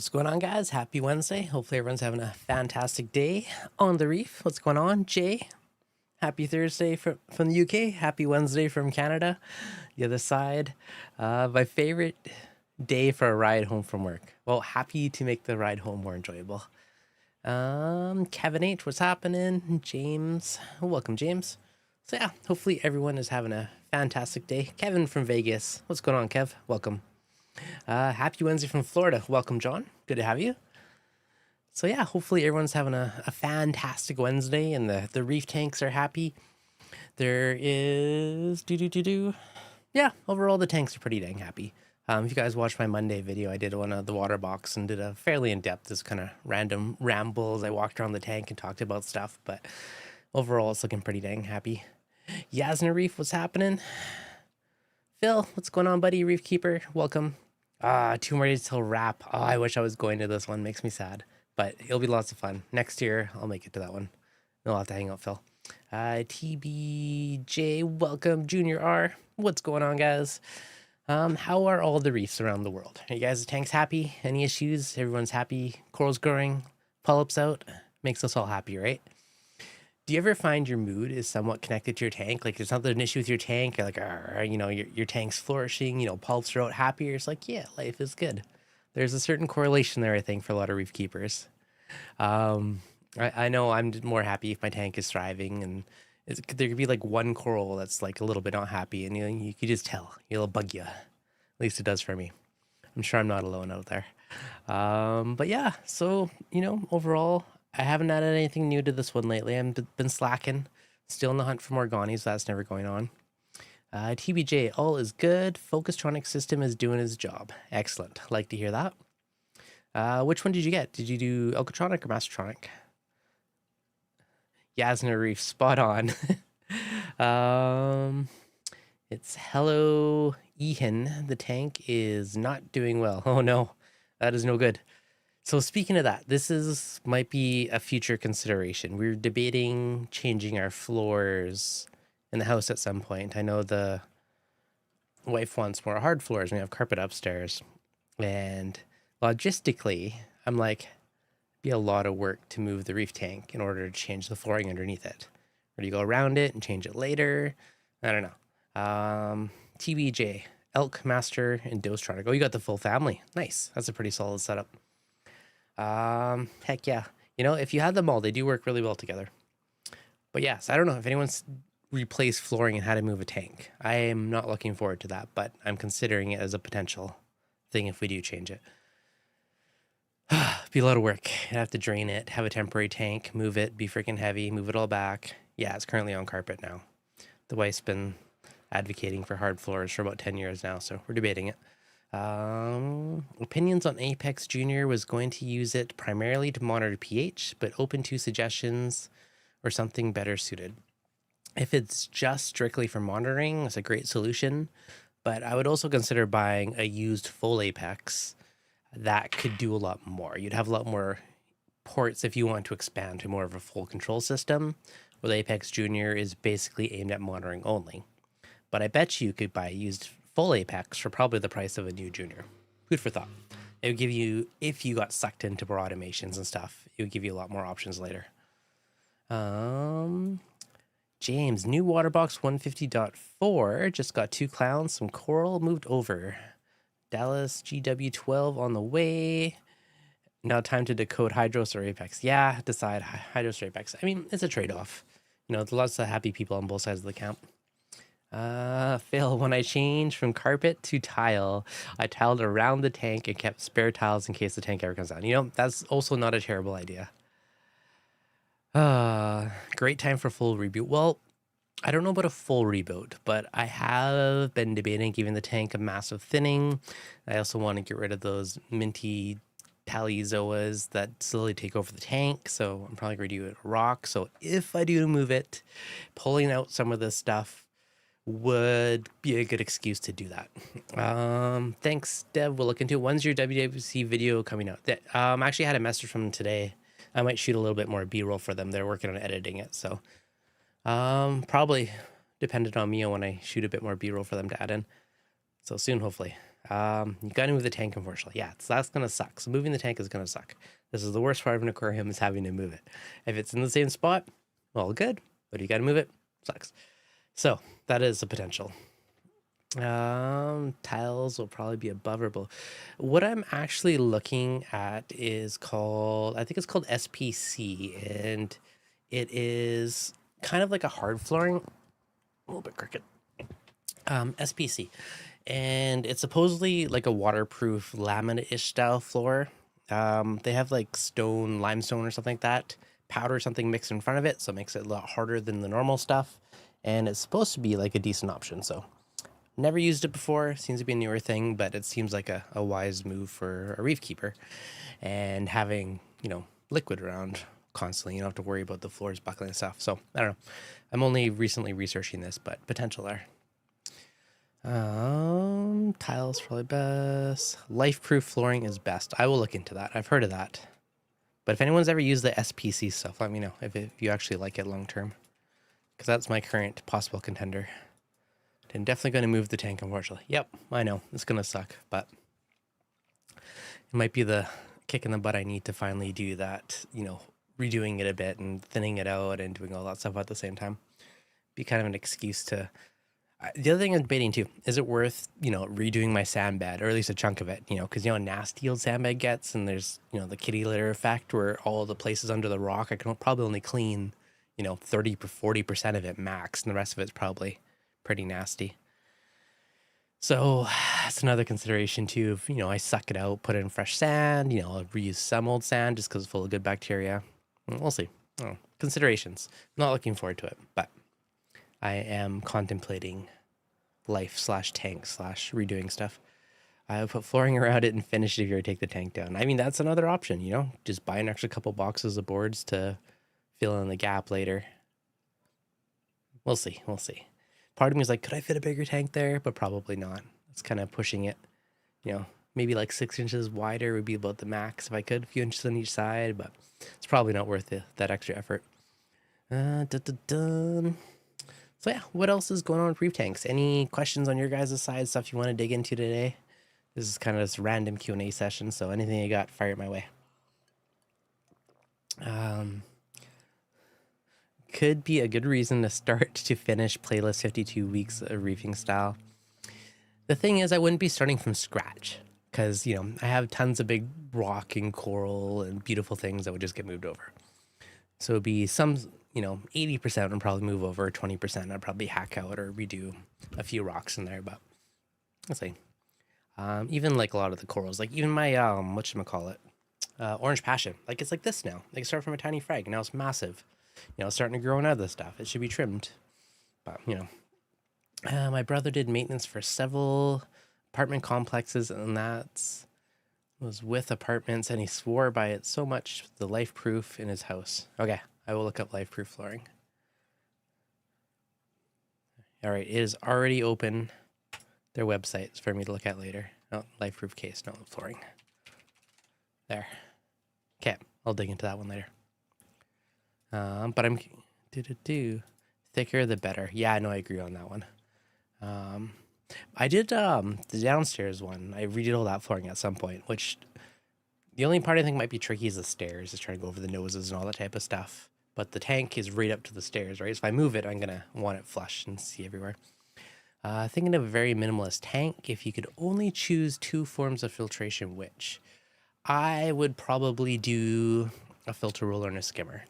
What's going on, guys? Happy Wednesday. Hopefully everyone's having a fantastic day on the reef. What's going on, Jay? Happy Thursday from the UK. Happy Wednesday from Canada, the other side. My favorite day for a ride home from work. Well, happy to make the ride home more enjoyable. Kevin H, what's happening? James, welcome, James. So yeah, hopefully everyone is having a fantastic day. Kevin from Vegas, what's going on, Kev? Welcome. Happy Wednesday from Florida. Welcome, John. Good to have you. So yeah, hopefully everyone's having a fantastic Wednesday and the reef tanks are happy. There is yeah, overall the tanks are pretty dang happy. If you guys watched my Monday video, I did one of the water box and did a fairly in-depth, this kind of random rambles. I walked around the tank and talked about stuff, but overall it's looking pretty dang happy. Yasna Reef, what's happening? Phil, what's going on, buddy? Reef Keeper, welcome. 2 more days till wrap. Oh, I wish I was going to this one. Makes me sad, but it'll be lots of fun. Next year, I'll make it to that one. I'll have to hang out, Phil. TBJ, welcome. Junior R, what's going on, guys? How are all the reefs around the world? Are you guys' tanks happy? Any issues? Everyone's happy? Corals growing? Polyps out? Makes us all happy, right? Do you ever find your mood is somewhat connected to your tank? Like there's not an issue with your tank, you're like, your tank's flourishing, polyps are out happier. It's like, yeah, life is good. There's a certain correlation there, I think, for a lot of reef keepers. I know I'm more happy if my tank is thriving, and there could be like one coral that's like a little bit not happy, and you could just tell. It'll bug you. At least it does for me. I'm sure I'm not alone out there. But yeah, so, overall, I haven't added anything new to this one lately. I've been slacking. Still in the hunt for more Ganies. That's never going on. TBJ, all is good. Focustronic system is doing his job. Excellent. Like to hear that. Which one did you get? Did you do Alcatronic or Mastertronic? Yasna Reef, spot on. It's hello, Ehan. The tank is not doing well. Oh no, that is no good. So speaking of that, this might be a future consideration. We're debating changing our floors in the house at some point. I know the wife wants more hard floors. We have carpet upstairs. And logistically, I'm like, it'd be a lot of work to move the reef tank in order to change the flooring underneath it. Or do you go around it and change it later? I don't know. TBJ, Elk, Master, and Dostronic. Oh, you got the full family. Nice. That's a pretty solid setup. Heck yeah. If you had them all, they do work really well together. But yes, I don't know if anyone's replaced flooring and how to move a tank. I am not looking forward to that, but I'm considering it as a potential thing if we do change it. Be a lot of work. I'd have to drain it, have a temporary tank, move it, be freaking heavy, move it all back. Yeah, it's currently on carpet now. The wife's been advocating for hard floors for about 10 years now, so we're debating it. Opinions on Apex Junior was going to use it primarily to monitor pH, but open to suggestions or something better suited. If it's just strictly for monitoring, it's a great solution, but I would also consider buying a used full Apex that could do a lot more. You'd have a lot more ports if you want to expand to more of a full control system, where the Apex Junior is basically aimed at monitoring only. But I bet you could buy a used full Apex for probably the price of a new Junior. Food for thought. It would give you, if you got sucked into more automations and stuff, it would give you a lot more options later. James, new Waterbox 150.4 just got 2 clowns, some coral moved over. Dallas GW12 on the way. Now time to decode Hydros or Apex. Yeah, decide Hydros or Apex. I mean, it's a trade-off. There's lots of happy people on both sides of the camp. Phil, when I changed from carpet to tile, I tiled around the tank and kept spare tiles in case the tank ever comes down. That's also not a terrible idea. Great time for full reboot. Well, I don't know about a full reboot, but I have been debating giving the tank a massive thinning. I also want to get rid of those minty Talizoas that slowly take over the tank, so I'm probably going to do it rock. So if I do move it, pulling out some of this stuff would be a good excuse to do that. Thanks, Dev. We'll look into it. When's your WWC video coming out? I actually had a message from them today. I might shoot a little bit more B-roll for them. They're working on editing it, so probably dependent on me when I shoot a bit more B-roll for them to add in. So soon, hopefully. You got to move the tank, unfortunately. Yeah, that's going to suck. So moving the tank is going to suck. This is the worst part of an aquarium, is having to move it. If it's in the same spot, well, good. But if you got to move it, sucks. So that is a potential. Tiles will probably be above or below. What I'm actually looking at is called, I think it's called SPC, and it is kind of like a hard flooring, a little bit crooked. SPC, and it's supposedly like a waterproof laminate-ish style floor. They have like stone, limestone or something like that, powder or something mixed in front of it, so it makes it a lot harder than the normal stuff, and it's supposed to be like a decent option. So never used it before, seems to be a newer thing, but it seems like a wise move for a reef keeper, and having, you know, liquid around constantly, you don't have to worry about the floors buckling and stuff. So I don't know, I'm only recently researching this, but potential there. Tiles probably best. Life-proof flooring is best. I will look into that. I've heard of that. But if anyone's ever used the SPC stuff, let me know if you actually like it long term, because that's my current possible contender. And definitely going to move the tank, unfortunately. Yep, I know it's going to suck, but it might be the kick in the butt I need to finally do that. You know, redoing it a bit and thinning it out and doing all that stuff at the same time. Be kind of an excuse to. The other thing I'm debating too, is it worth, you know, redoing my sand bed, or at least a chunk of it, you know, because you know how nasty old sand bed gets, and there's, you know, the kitty litter effect where all the places under the rock, I can probably only clean, you know, 30 or 40% of it max, and the rest of it's probably pretty nasty. So that's another consideration too. If, you know, I suck it out, put in fresh sand, you know, I'll reuse some old sand just because it's full of good bacteria. We'll see. Oh, considerations. Not looking forward to it, but I am contemplating life/tank/ redoing stuff. I would put flooring around it and finish it if you were to take the tank down. I mean, that's another option, you know, just buy an extra couple boxes of boards to fill in the gap later. We'll see. We'll see. Part of me is like, could I fit a bigger tank there? But probably not. It's kind of pushing it, you know, maybe like 6 inches wider would be about the max if I could, a few inches on each side, but it's probably not worth that extra effort. So yeah, what else is going on with reef tanks? Any questions on your guys' side, stuff you want to dig into today? This is kind of this random Q&A session, so anything you got, fire it my way. Could be a good reason to start to finish playlist 52 weeks of reefing style. The thing is, I wouldn't be starting from scratch, because, you know, I have tons of big rock and coral and beautiful things that would just get moved over. So it'd be some, you know, 80% would probably move over, 20% I'd probably hack out or redo a few rocks in there, but let's see. Even like a lot of the corals, like even my, whatchamacallit, orange passion, like it's like this now. Like start from a tiny frag, and now it's massive. You know, it's starting to grow out of this stuff. It should be trimmed, but you know, my brother did maintenance for several apartment complexes, and that was with apartments, and he swore by it so much, the life proof in his house. Okay, I will look up life proof flooring. All right, it is already open. Their website for me to look at later. Oh, life proof case, no flooring. There. Okay, I'll dig into that one later. But I'm thicker the better. Yeah, I know, I agree on that one. I did the downstairs one. I redid all that flooring at some point, which the only part I think might be tricky is the stairs, is trying to go over the noses and all that type of stuff. But the tank is right up to the stairs, right? So if I move it, I'm gonna want it flush and see everywhere. Thinking of a very minimalist tank. If you could only choose 2 forms of filtration, which? I would probably do a filter roller and a skimmer.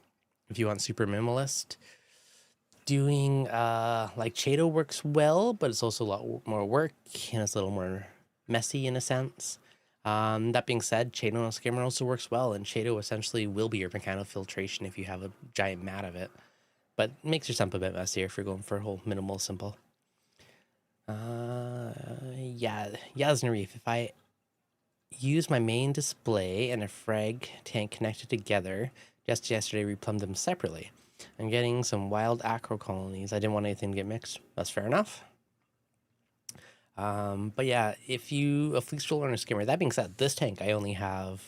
If you want super minimalist, doing like Chato works well, but it's also a lot more work and it's a little more messy in a sense. That being said, Chato and skimmer also works well, and Chato essentially will be your mechanical filtration if you have a giant mat of it, but it makes your sump a bit messier if you're going for a whole minimal simple. Yeah, Yasna Reef. If I use my main display and a frag tank connected together, just yesterday we plumbed them separately. I'm getting some wild acro colonies. I didn't want anything to get mixed. That's fair enough. But yeah, if you a fleece roller and a skimmer. That being said, this tank I only have.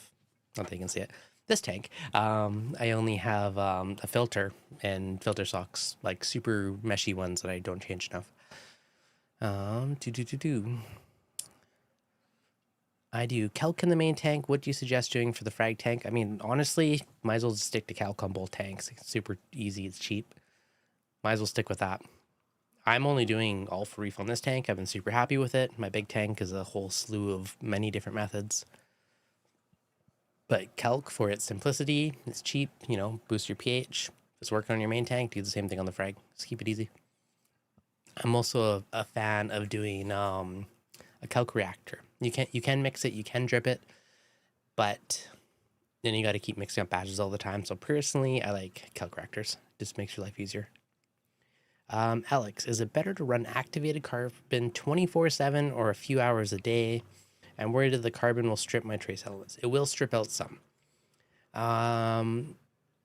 I don't think you can see it. This tank, I only have a filter and filter socks, like super meshy ones that I don't change enough. I do calc in the main tank. What do you suggest doing for the frag tank? I mean, honestly, might as well just stick to calc on both tanks. It's super easy. It's cheap. Might as well stick with that. I'm only doing all for reef on this tank. I've been super happy with it. My big tank is a whole slew of many different methods. But calc, for its simplicity, it's cheap, you know, boost your pH. If it's working on your main tank, do the same thing on the frag. Just keep it easy. I'm also a fan of doing a calc reactor. You can mix it, you can drip it, but then you got to keep mixing up batches all the time. So personally, I like calc reactors. Just makes your life easier. Alex, is it better to run activated carbon 24/7 or a few hours a day? I'm worried that the carbon will strip my trace elements. It will strip out some.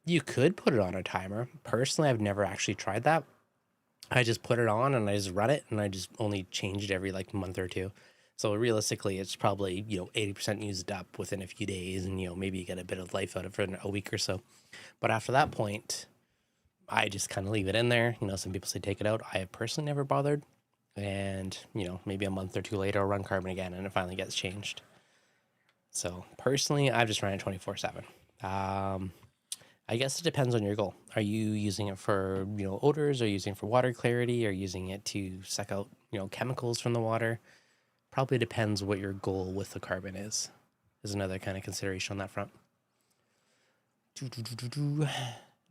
You could put it on a timer. Personally, I've never actually tried that. I just put it on and I just run it, and I just only change it every like month or two. So realistically, it's probably, 80% used up within a few days, and, maybe you get a bit of life out of it for a week or so. But after that point, I just kind of leave it in there. Some people say take it out. I have personally never bothered. And, maybe a month or two later, I'll run carbon again and it finally gets changed. So personally, I've just run it 24/7. I guess it depends on your goal. Are you using it for, odors? Are you using it for water clarity? Are you using it to suck out, chemicals from the water? Probably depends what your goal with the carbon is another kind of consideration on that front.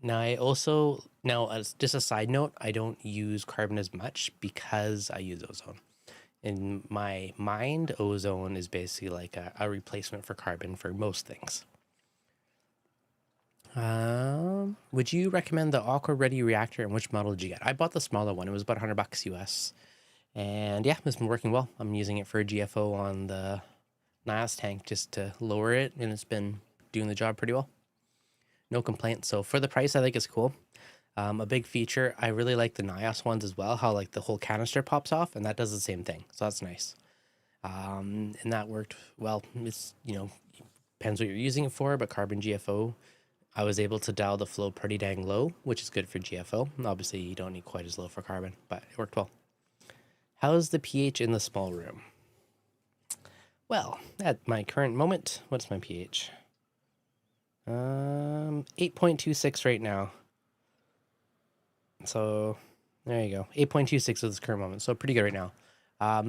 Now, as just a side note, I don't use carbon as much because I use ozone. In my mind, ozone is basically like a replacement for carbon for most things. Would you recommend the Aqua Ready reactor, and which model did you get? I bought the smaller one. It was about $100 US. And yeah, it's been working well. I'm using it for a GFO on the NIOS tank just to lower it, and it's been doing the job pretty well. No complaints. So for the price, I think it's cool. A big feature, I really like the NIOS ones as well, how like the whole canister pops off, and that does the same thing. So that's nice. And that worked well. It's, depends what you're using it for, but carbon GFO, I was able to dial the flow pretty dang low, which is good for GFO. Obviously, you don't need quite as low for carbon, but it worked well. How's the pH in the small room? Well, at my current moment, what's my pH? 8.26 right now. So there you go. 8.26 at this current moment. So pretty good right now.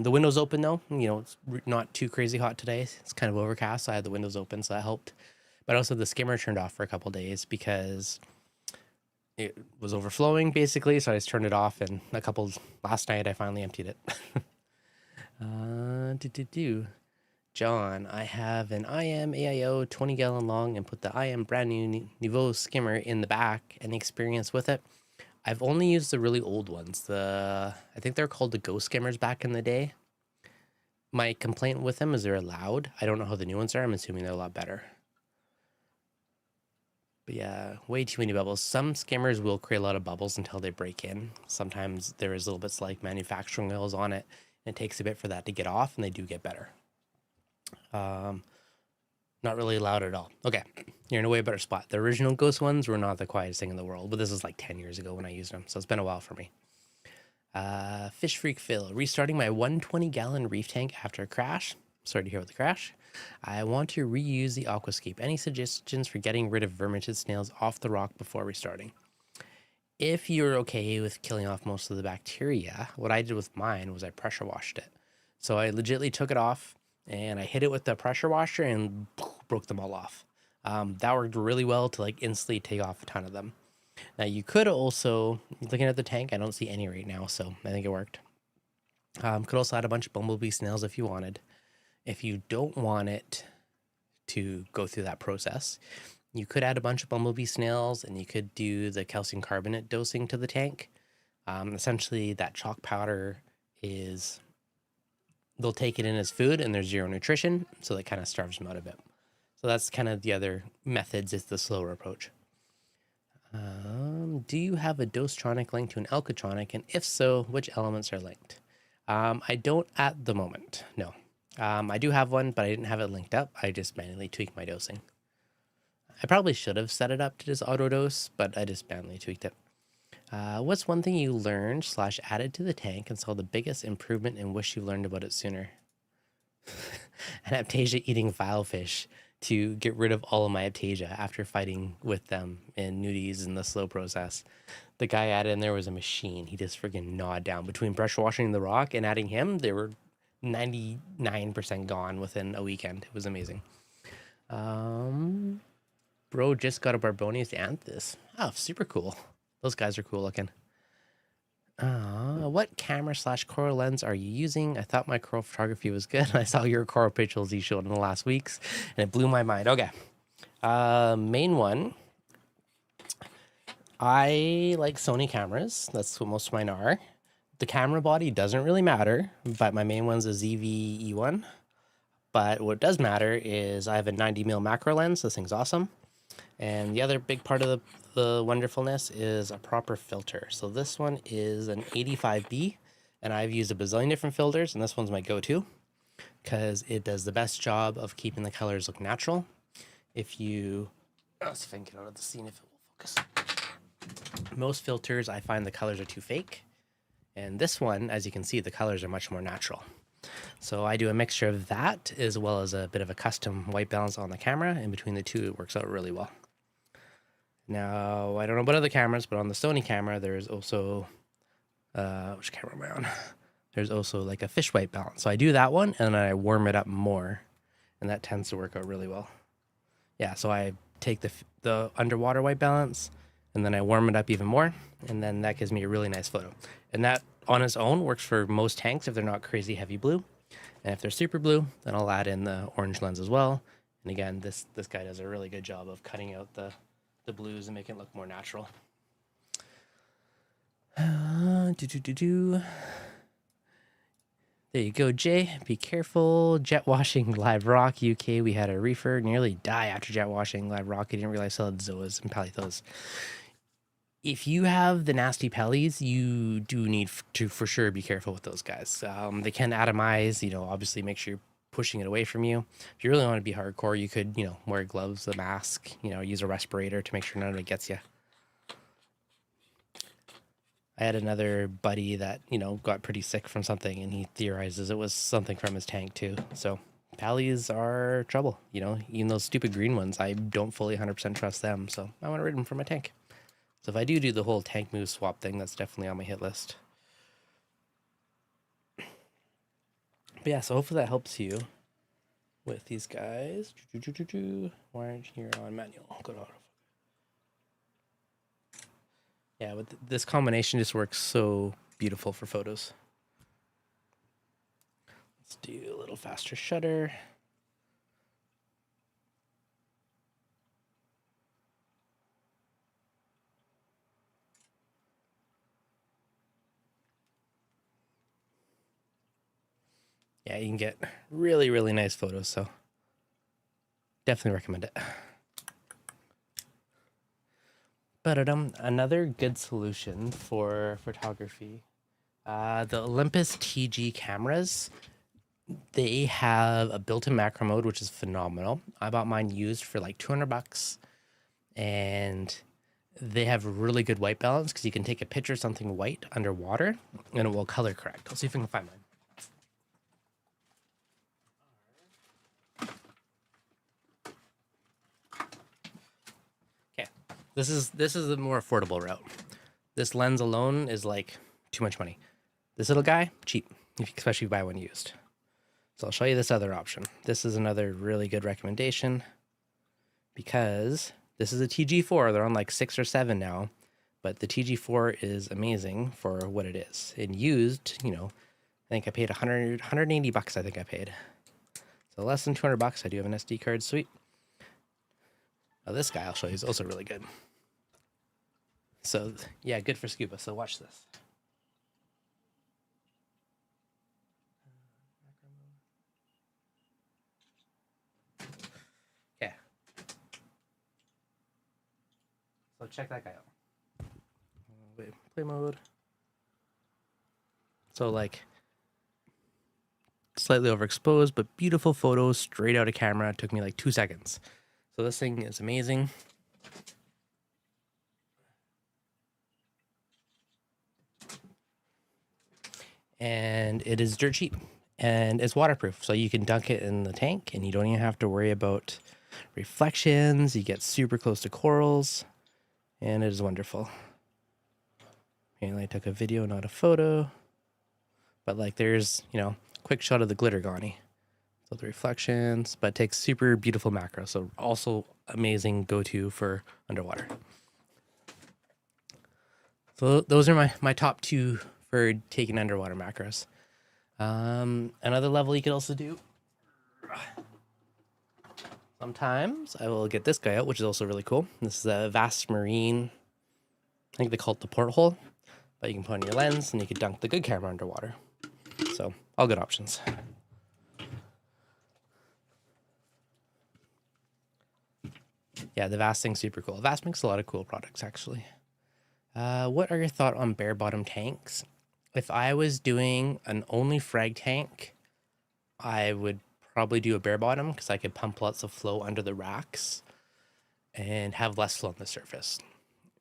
The window's open though. It's not too crazy hot today. It's kind of overcast. So I had the windows open, so that helped. But also the skimmer turned off for a couple days because it was overflowing basically. So I just turned it off, and last night I finally emptied it. John, I have an IM AIO 20 gallon long and put the IM brand new Niveau skimmer in the back. Any experience with it? I've only used the really old ones. I think they're called the Ghost skimmers back in the day. My complaint with them is they're loud. I don't know how the new ones are. I'm assuming they're a lot better. But yeah, way too many bubbles. Some skimmers will create a lot of bubbles until they break in. Sometimes there is little bits like manufacturing oils on it, and it takes a bit for that to get off, and they do get better. Not really loud at all. Okay, you're in a way better spot. The original Ghost ones were not the quietest thing in the world, but this is like 10 years ago when I used them, so it's been a while for me. Fish Freak Phil, restarting my 120-gallon reef tank after a crash. Sorry to hear about the crash. I want to reuse the aquascape. Any suggestions for getting rid of vermitid snails off the rock before restarting? If you're okay with killing off most of the bacteria, what I did with mine was I pressure washed it. So I legitimately took it off, and I hit it with the pressure washer and broke them all off. That worked really well to like instantly take off a ton of them. Now you could also, looking at the tank, I don't see any right now, so I think it worked. Could also add a bunch of bumblebee snails if you wanted. If you don't want it to go through that process, you could add a bunch of bumblebee snails, and you could do the calcium carbonate dosing to the tank. Essentially, that chalk powder is, they'll take it in as food, and there's zero nutrition, so that kind of starves them out a bit. So that's kind of the other methods. It's the slower approach. Do you have a dostronic linked to an alkatronic, and if so, which elements are linked? I don't at the moment, no. I do have one, but I didn't have it linked up. I just manually tweaked my dosing. I probably should have set it up to just auto dose, but I just manually tweaked it. What's one thing you learned / added to the tank and saw the biggest improvement and wish you learned about it sooner? Aptasia eating filefish to get rid of all of my Aptasia after fighting with them in nudies in the slow process. The guy added in there was a machine. He just friggin' gnawed down. Between brush washing the rock and adding him, they were 99% gone within a weekend. It was amazing. Bro just got a Barbonius Anthus. Oh, super cool. Those guys are cool looking. What camera / coral lens are you using? I thought my coral photography was good. I saw your coral pictures you showed in the last weeks, and it blew my mind. Okay. Main one. I like Sony cameras. That's what most of mine are. The camera body doesn't really matter, but my main one's a ZV E1. But what does matter is I have a 90mm macro lens. This thing's awesome. And the other big part of the wonderfulness is a proper filter. So this one is an 85B, and I've used a bazillion different filters, and this one's my go-to because it does the best job of keeping the colors look natural. If you, let's see if I can get out of the scene if it will focus. Most filters, I find the colors are too fake. And this one, as you can see, the colors are much more natural. So I do a mixture of that as well as a bit of a custom white balance on the camera. And between the two, it works out really well. Now, I don't know about other cameras, but on the Sony camera, there's also, which camera am I on? There's also like a fish white balance. So I do that one and then I warm it up more, and that tends to work out really well. Yeah, so I take the underwater white balance and then I warm it up even more, and then that gives me a really nice photo. And that on its own works for most tanks if they're not crazy heavy blue. And if they're super blue, then I'll add in the orange lens as well. And again, this guy does a really good job of cutting out the blues and making it look more natural. There you go, Jay. Be careful. Jet washing live rock, UK. We had a reefer nearly die after jet washing live rock. I didn't realize he had zoas and paleothos. If you have the nasty pellies, you do need to for sure be careful with those guys. They can atomize, obviously make sure you're pushing it away from you. If you really want to be hardcore, you could, wear gloves, a mask, use a respirator to make sure none of it gets you. I had another buddy that, got pretty sick from something, and he theorizes it was something from his tank too. So pallies are trouble, even those stupid green ones. I don't fully 100% trust them, so I want to rid them from my tank. So if I do the whole tank move swap thing, that's definitely on my hit list. But yeah, so hopefully that helps you with these guys. Why aren't you on manual? Go to auto. Yeah, with this combination just works so beautiful for photos. Let's do a little faster shutter. Yeah, you can get really, really nice photos, so definitely recommend it. But another good solution for photography, the Olympus TG cameras, they have a built-in macro mode, which is phenomenal. I bought mine used for like $200, and they have really good white balance because you can take a picture of something white underwater and it will color correct. I'll see if I can find mine. This is the more affordable route. This lens alone is like too much money. This little guy, cheap, especially if you buy one used. So I'll show you this other option. This is another really good recommendation because this is a TG4. They're on like 6 or 7 now, but the TG4 is amazing for what it is. And used, I think I paid $180. I think I paid. So less than $200. I do have an SD card. Sweet. Now this guy I'll show you is also really good. So yeah, good for scuba. So watch this. Okay. So check that guy out. Wait, play mode. So like slightly overexposed, but beautiful photos straight out of camera. It took me like 2 seconds. So this thing is amazing. And it is dirt cheap. and it's waterproof. So you can dunk it in the tank and you don't even have to worry about reflections. You get super close to corals and it is wonderful. And I took a video, not a photo, but like there's, quick shot of the glitter gonny. So the reflections, but it takes super beautiful macro. So also amazing go-to for underwater. So those are my top 2 for taking underwater macros. Another level you could also do. Sometimes I will get this guy out, which is also really cool. This is a Vast Marine. I think they call it the porthole, but you can put on your lens and you can dunk the good camera underwater. So all good options. Yeah, the Vast thing's super cool. Vast makes a lot of cool products, actually. What are your thoughts on bare bottom tanks? If I was doing an only frag tank, I would probably do a bare bottom because I could pump lots of flow under the racks and have less flow on the surface,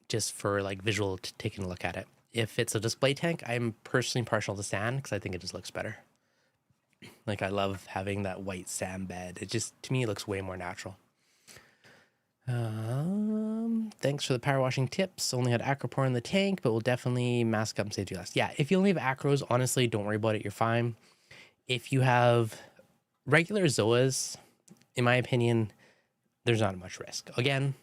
just for like visual taking a look at it. If it's a display tank, I'm personally partial to sand because I think it just looks better. Like I love having that white sand bed. It just, to me, it looks way more natural. Thanks for the power washing tips. Only had acropore in the tank, but we'll definitely mask up and safety less. Yeah, if you only have acros, honestly, don't worry about it. You're fine. If you have regular zoas, in my opinion, there's not much risk. Again,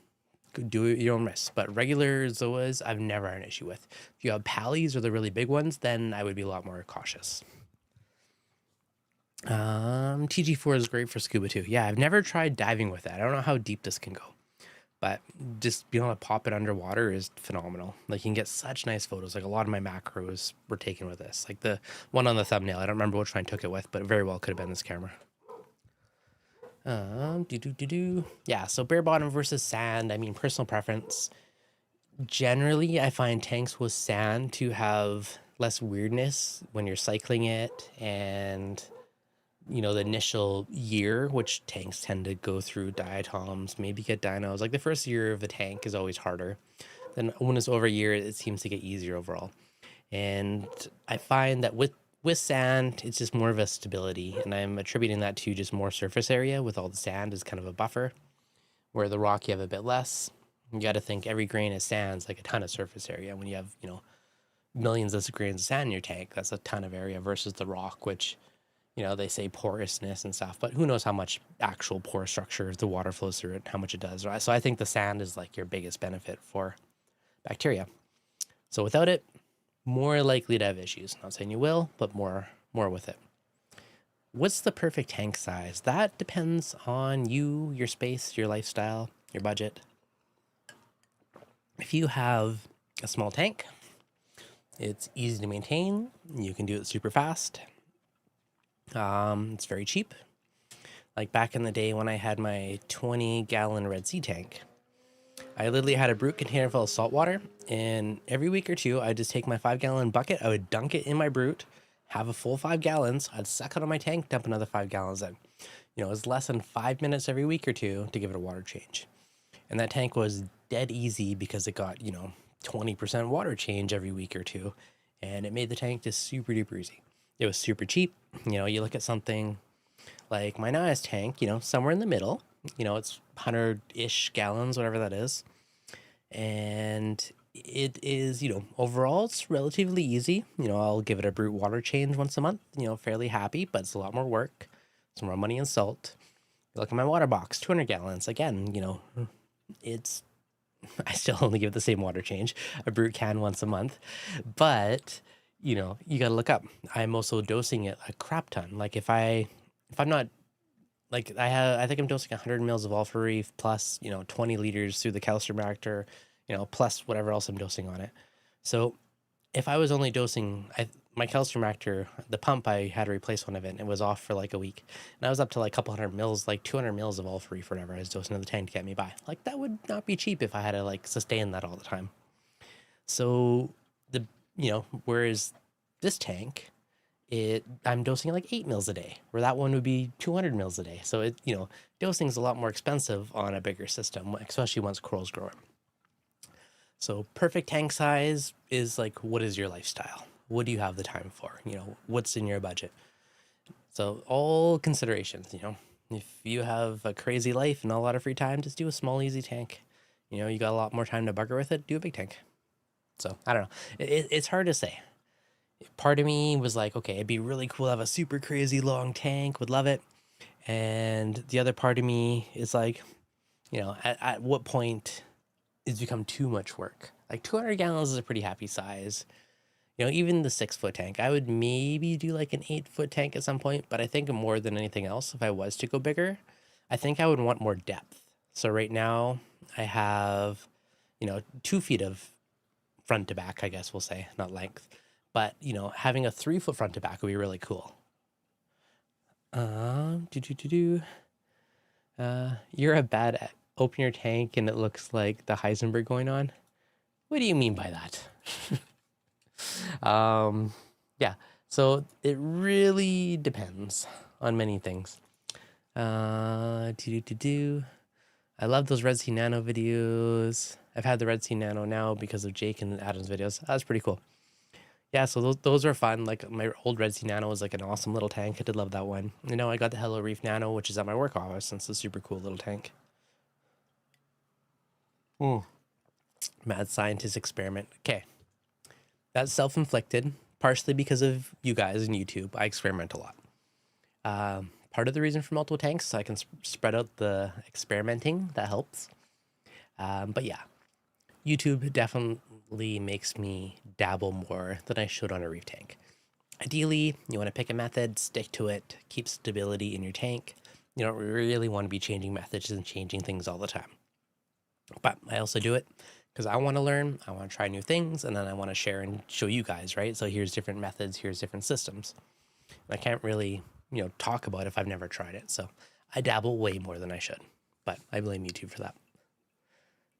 do your own risk, but regular zoas, I've never had an issue with. If you have pallies or the really big ones, then I would be a lot more cautious. TG4 is great for scuba too. Yeah, I've never tried diving with that. I don't know how deep this can go, but just being able to pop it underwater is phenomenal. Like you can get such nice photos. Like a lot of my macros were taken with this. Like the one on the thumbnail, I don't remember which one I took it with, but it very well could have been this camera. Yeah, so bare bottom versus sand. I mean, personal preference. Generally, I find tanks with sand to have less weirdness when you're cycling it, and the initial year, which tanks tend to go through diatoms, maybe get dinos. Like the first year of the tank is always harder. Then when it's over a year, it seems to get easier overall. And I find that with sand, it's just more of a stability, and I'm attributing that to just more surface area with all the sand as kind of a buffer, where the rock you have a bit less. You got to think every grain of sand's like a ton of surface area. When you have millions of grains of sand in your tank, that's a ton of area versus the rock, which they say porousness and stuff, but who knows how much actual pore structure the water flows through it, how much it does, right? So I think the sand is like your biggest benefit for bacteria. So without it, more likely to have issues. Not saying you will, but more with it. What's the perfect tank size? That depends on you, your space, your lifestyle, your budget. If you have a small tank, it's easy to maintain. You can do it super fast. It's very cheap. Like back in the day when I had my 20-gallon Red Sea tank, I literally had a brute container full of salt water, and every week or two, I'd just take my 5-gallon bucket, I would dunk it in my brute, have a full 5 gallons, I'd suck it on my tank, dump another 5 gallons in. It was less than 5 minutes every week or two to give it a water change. And that tank was dead easy because it got, 20% water change every week or two, and it made the tank just super duper easy. It was super cheap. You look at something like my Nias tank, somewhere in the middle, it's 100-ish gallons, whatever that is. And it is, overall, it's relatively easy. I'll give it a brute water change once a month, fairly happy, but it's a lot more work. It's more money and salt. Look at my water box, 200 gallons. Again, I still only give the same water change, a brute can once a month. But, you got to look up. I'm also dosing it a crap ton. Like if I'm not, like I think I'm dosing 100 mils of Alpha Reef plus, 20 liters through the calcium reactor, plus whatever else I'm dosing on it. So if I was only dosing my calcium reactor, the pump, I had to replace one of it, and it was off for like a week. And I was up to like a couple hundred mils, like 200 mils of Alpha Reef or whatever I was dosing in the tank to get me by. Like that would not be cheap if I had to like sustain that all the time. So whereas this tank, I'm dosing like 8 mils a day, where that one would be 200 mils a day. So dosing is a lot more expensive on a bigger system, especially once corals grow. So perfect tank size is like, what is your lifestyle? What do you have the time for? What's in your budget? So all considerations, you know, if you have a crazy life and a lot of free time, just do a small, easy tank. You know, you got a lot more time to bugger with it, do a big tank. So I don't know. It's hard to say. Part of me was like, okay, it'd be really cool to have a super crazy long tank, would love it. And the other part of me is like, you know, at what point it's become too much work? Like 200 gallons is a pretty happy size. You know, even the 6 foot tank, I would maybe do like an 8 foot tank at some point, but I think more than anything else, if I was to go bigger, I think I would want more depth. So right now I have, you know, 2 feet of front to back, I guess we'll say, not length. But, you know, having a 3 foot front to back would be really cool. Do do do do. You're a bad at open your tank and it looks like the Heisenberg going on. What do you mean by that? Yeah, so it really depends on many things. I love those Red Sea Nano videos. I've had the Red Sea Nano now because of Jake and Adam's videos. That's pretty cool. Yeah, so those are fun. Like my old Red Sea Nano was like an awesome little tank. I did love that one. You know, I got the Hello Reef Nano, which is at my work office, and it's a super cool little tank. Mad scientist experiment. Okay, that's self-inflicted, partially because of you guys and YouTube. I experiment a lot. Part of the reason for multiple tanks, so I can spread out the experimenting. That helps. But yeah, YouTube definitely makes me dabble more than I should on a reef tank. Ideally, you want to pick a method, stick to it, keep stability in your tank. You don't really want to be changing methods and changing things all the time. But I also do it because I want to learn, I want to try new things, and then I want to share and show you guys, right? So here's different methods, here's different systems. I can't really, you know, talk about it if I've never tried it. So I dabble way more than I should, but I blame YouTube for that.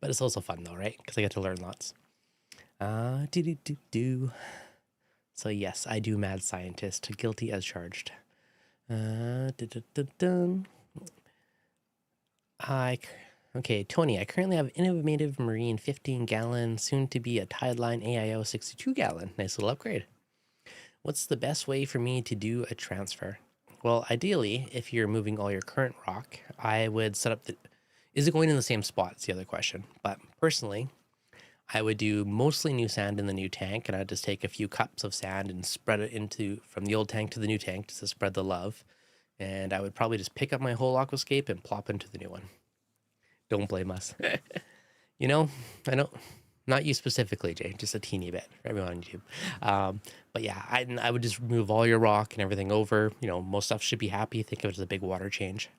But it's also fun though, right? Because I get to learn lots. So yes, I do mad scientist, guilty as charged. Okay, Tony, I currently have Innovative Marine 15-gallon, soon to be a Tideline AIO 62-gallon. Nice little upgrade. What's the best way for me to do a transfer? Well, ideally, if you're moving all your current rock, I would set up the... Is it going in the same spot? It's the other question. But personally, I would do mostly new sand in the new tank, and I'd just take a few cups of sand and spread it into from the old tank to the new tank just to spread the love. And I would probably just pick up my whole aquascape and plop into the new one. Don't blame us. You know, I don't, not you specifically, Jay, just a teeny bit for everyone on YouTube. But yeah, I would just remove all your rock and everything over. You know, most stuff should be happy. Think of it as a big water change.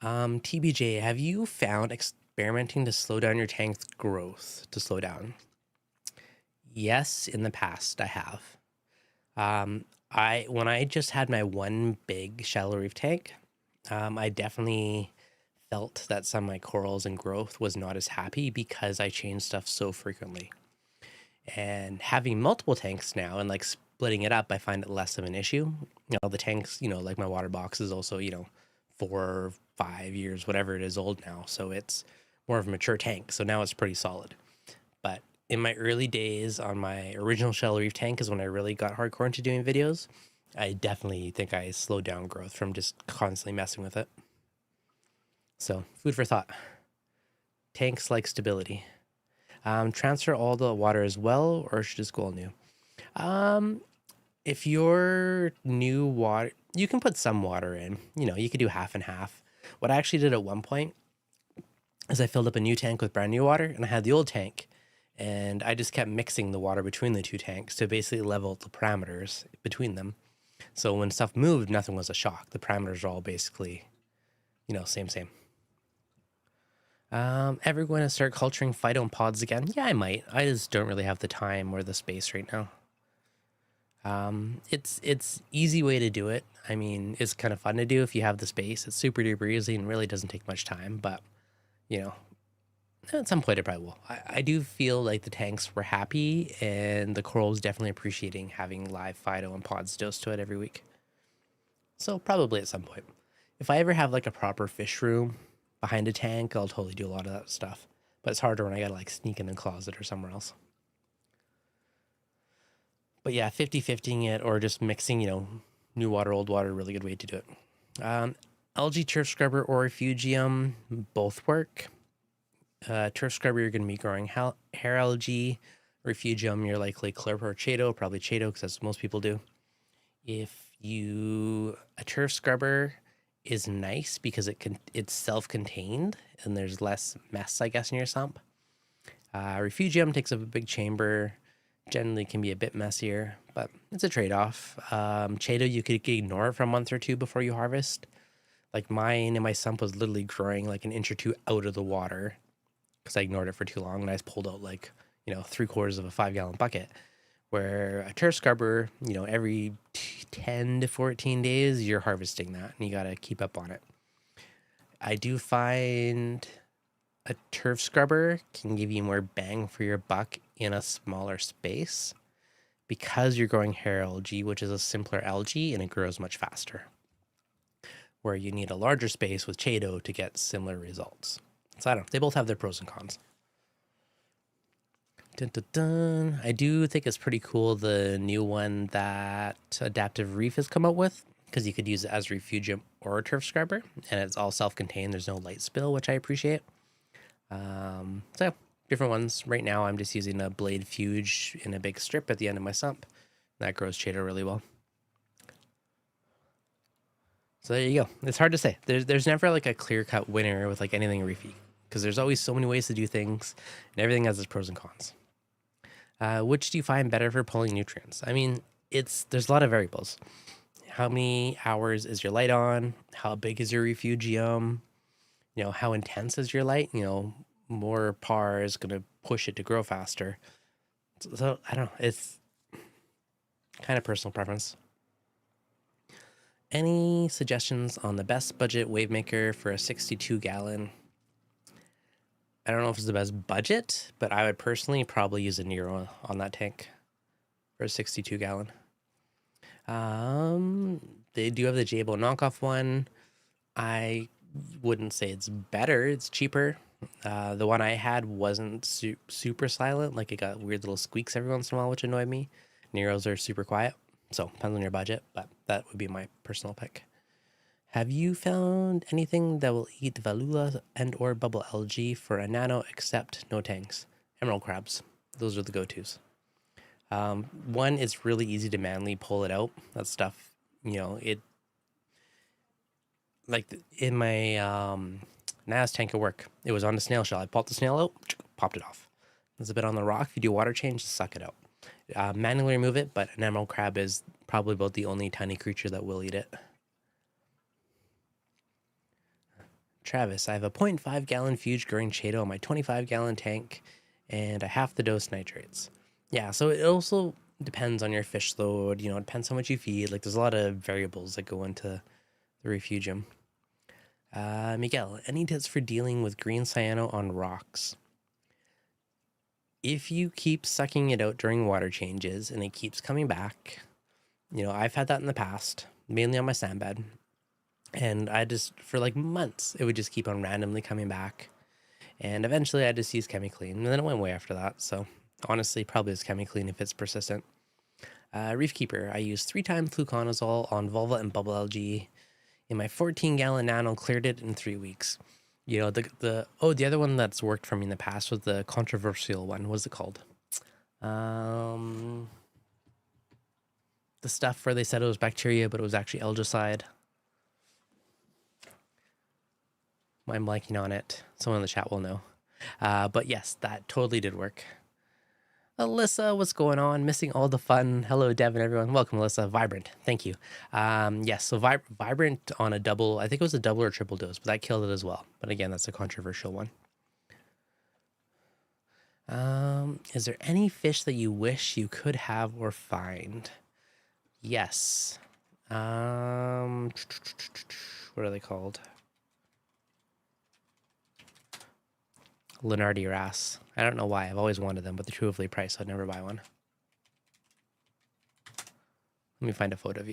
TBJ, have you found experimenting to slow down your tank's growth to slow down? Yes, in the past I have. When I just had my one big shallow reef tank, I definitely felt that some of my corals and growth was not as happy because I changed stuff so frequently. And having multiple tanks now and like splitting it up, I find it less of an issue. You know, the tanks, you know, like my water box is also, you know, 4, 5 years, whatever it is old now. So it's more of a mature tank. So now it's pretty solid. But in my early days on my original shallow reef tank is when I really got hardcore into doing videos. I definitely think I slowed down growth from just constantly messing with it. So food for thought. Tanks like stability. Transfer all the water as well, or should just go all new? If your new water, you can put some water in. You know, you could do half and half. What I actually did at one point is I filled up a new tank with brand new water, and I had the old tank, and I just kept mixing the water between the two tanks to basically level the parameters between them. So when stuff moved, nothing was a shock. The parameters are all basically, you know, same. Ever going to start culturing phytopods again? Yeah, I might. I just don't really have the time or the space right now. It's easy way to do it. I mean, it's kind of fun to do if you have the space. It's super duper easy and really doesn't take much time, but you know, at some point it probably will. I do feel like the tanks were happy and the coral was definitely appreciating having live phyto and pods dosed to it every week. So probably at some point. If I ever have like a proper fish room behind a tank, I'll totally do a lot of that stuff. But it's harder when I gotta like sneak in a closet or somewhere else. But yeah, 50-50ing it or just mixing, new water, old water, really good way to do it. Algae, turf scrubber, or refugium, both work. Turf scrubber, you're going to be growing hair algae. Refugium, you're likely chlorper or chaeto, probably chaeto because that's what most people do. A turf scrubber is nice because it's self-contained and there's less mess, I guess, in your sump. Refugium takes up a big chamber, generally can be a bit messier, but it's a trade-off. Chaeto, you could ignore it for a month or two before you harvest. Like mine in my sump was literally growing like an inch or two out of the water because I ignored it for too long and I just pulled out like, 3/4 of a 5-gallon bucket. Where a turf scrubber, every 10 to 14 days, you're harvesting that and you got to keep up on it. I do find a turf scrubber can give you more bang for your buck in a smaller space because you're growing hair algae, which is a simpler algae and it grows much faster. Where you need a larger space with chaeto to get similar results. So I don't know, they both have their pros and cons. Dun, dun, dun. I do think it's pretty cool, the new one that Adaptive Reef has come up with, because you could use it as refugium or a turf scrubber, and it's all self-contained. There's no light spill, which I appreciate. So different ones. Right now, I'm just using a blade fuge in a big strip at the end of my sump. That grows chaeto really well. So there you go. It's hard to say. There's never like a clear-cut winner with like anything reefy, because there's always so many ways to do things, and everything has its pros and cons. Which do you find better for pulling nutrients? I mean, there's a lot of variables. How many hours is your light on? How big is your refugium? How intense is your light? More PAR is going to push it to grow faster. So I don't know. It's kind of personal preference. Any suggestions on the best budget wave maker for a 62-gallon? I don't know if it's the best budget, but I would personally probably use a Nero on that tank for a 62-gallon. They do have the Jabo knockoff one. I wouldn't say it's better. It's cheaper. The one I had wasn't super silent. Like it got weird little squeaks every once in a while, which annoyed me. Neros are super quiet. So depends on your budget, but that would be my personal pick. Have you found anything that will eat Valula and or bubble algae for a nano except no tanks? Emerald crabs. Those are the go-tos. One, it's really easy to manually pull it out. That stuff, in my NAS tank at work, it was on the snail shell. I popped the snail out, popped it off. There's a bit on the rock. If you do water change, just suck it out. Manually remove it, but an emerald crab is probably about the only tiny creature that will eat it. Travis, I have a 0.5 gallon fuge growing chaeto on my 25-gallon tank and a half the dose nitrates. Yeah, so it also depends on your fish load, it depends how much you feed. Like there's a lot of variables that go into the refugium. Miguel, any tips for dealing with green cyano on rocks? If you keep sucking it out during water changes and it keeps coming back, I've had that in the past, mainly on my sand bed. And I just, for like months, it would just keep on randomly coming back. And eventually I just used ChemiClean. And then it went away after that. So honestly, probably it's ChemiClean if it's persistent. Reef Keeper, I used 3 times fluconazole on vulva and bubble algae. In my 14-gallon nano, cleared it in 3 weeks. The other one that's worked for me in the past was the controversial one. What's it called? The stuff where they said it was bacteria, but it was actually algicide. I'm blanking on it. Someone in the chat will know. But yes, that totally did work. Alyssa, what's going on? Missing all the fun. Hello, Devin, everyone. Welcome, Alyssa. Vibrant. Thank you. Yes, so Vibrant on a double, I think it was a double or triple dose, but that killed it as well. But again, that's a controversial one. Is there any fish that you wish you could have or find? Yes. What are they called? Lenardi wrasse. I don't know why. I've always wanted them, but they're too overly priced, so I'd never buy one. Let me find a photo.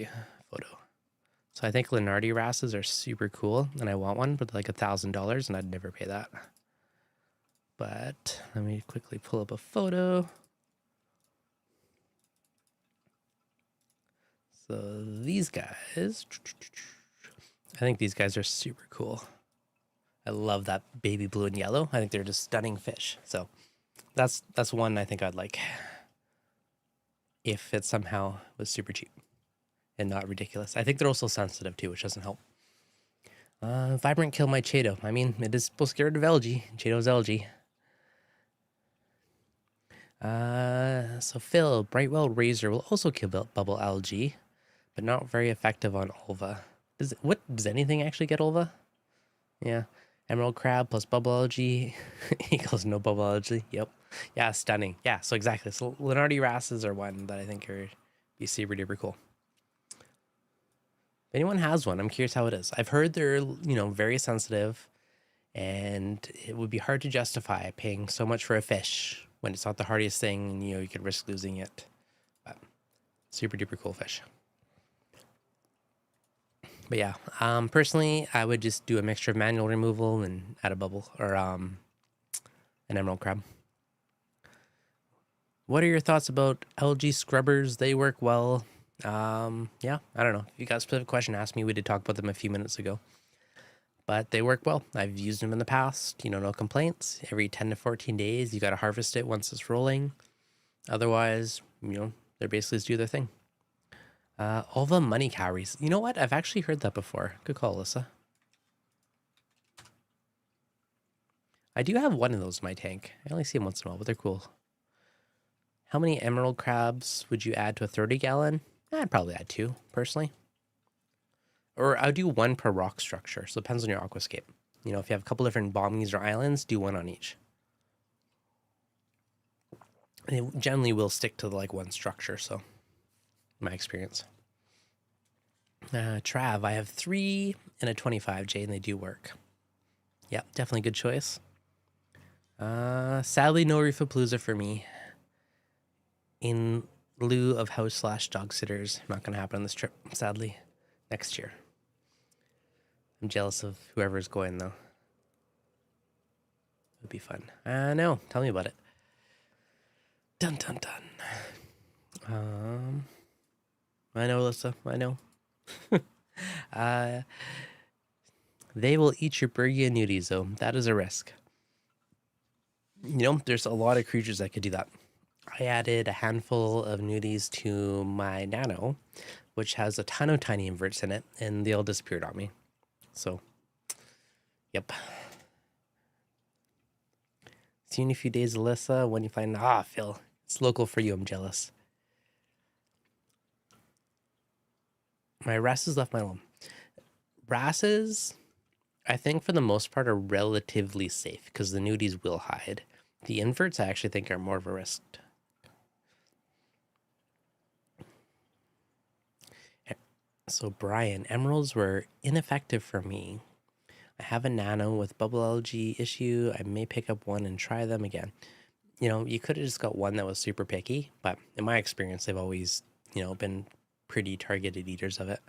So I think Lenardi wrasses are super cool, and I want one, but like $1,000, and I'd never pay that. But let me quickly pull up a photo. So these guys, I think these guys are super cool. I love that baby blue and yellow. I think they're just stunning fish. So that's one I think I'd like if it somehow was super cheap and not ridiculous. I think they're also sensitive too, which doesn't help. Vibrant kill my Chato. I mean, it is supposed to get rid of algae. Chato's algae. So Phil, Brightwell Razor will also kill bubble algae, but not very effective on ulva. Does anything actually get ulva? Yeah. Emerald crab plus bubble algae equals no bubble algae. Yep. Yeah, stunning. Yeah, so exactly. So Lenardi wrasses are one that I think are be super duper cool. If anyone has one, I'm curious how it is. I've heard they're, very sensitive, and it would be hard to justify paying so much for a fish when it's not the hardiest thing and you could risk losing it. But super duper cool fish. But yeah, personally, I would just do a mixture of manual removal and add a bubble or an emerald crab. What are your thoughts about algae scrubbers? They work well. Yeah, I don't know. If you got a specific question, ask me. We did talk about them a few minutes ago. But they work well. I've used them in the past, no complaints. Every 10 to 14 days, you got to harvest it once it's rolling. Otherwise, they basically just do their thing. Ulva money calories. You know what? I've actually heard that before. Good call, Alyssa. I do have one of those in my tank. I only see them once in a while, but they're cool. How many emerald crabs would you add to a 30-gallon? I'd probably add 2, personally. Or I'll do 1 per rock structure. So it depends on your aquascape. If you have a couple different bommies or islands, do 1 on each. And it generally will stick to the 1 structure, so my experience. Trav, I have 3 and a 25J, and they do work. Yeah, definitely good choice. Sadly, no Reefapalooza for me. In lieu of house/dog sitters, not going to happen on this trip, sadly. Next year. I'm jealous of whoever's going, though. It would be fun. No, tell me about it. Dun dun dun. I know, Alyssa. I know. They will eat your Bergia nudies, though. That is a risk. There's a lot of creatures that could do that. I added a handful of nudies to my nano, which has a ton of tiny inverts in it, and they all disappeared on me. So, yep. See you in a few days, Alyssa. When you find Phil, it's local for you. I'm jealous. My wrasses left my home. Wrasses, I think for the most part, are relatively safe because the nudies will hide. The inverts, I actually think, are more of a risk. So, Brian, emeralds were ineffective for me. I have a nano with bubble algae issue. I may pick up 1 and try them again. You could have just got 1 that was super picky, but in my experience, they've always, been pretty targeted eaters of it.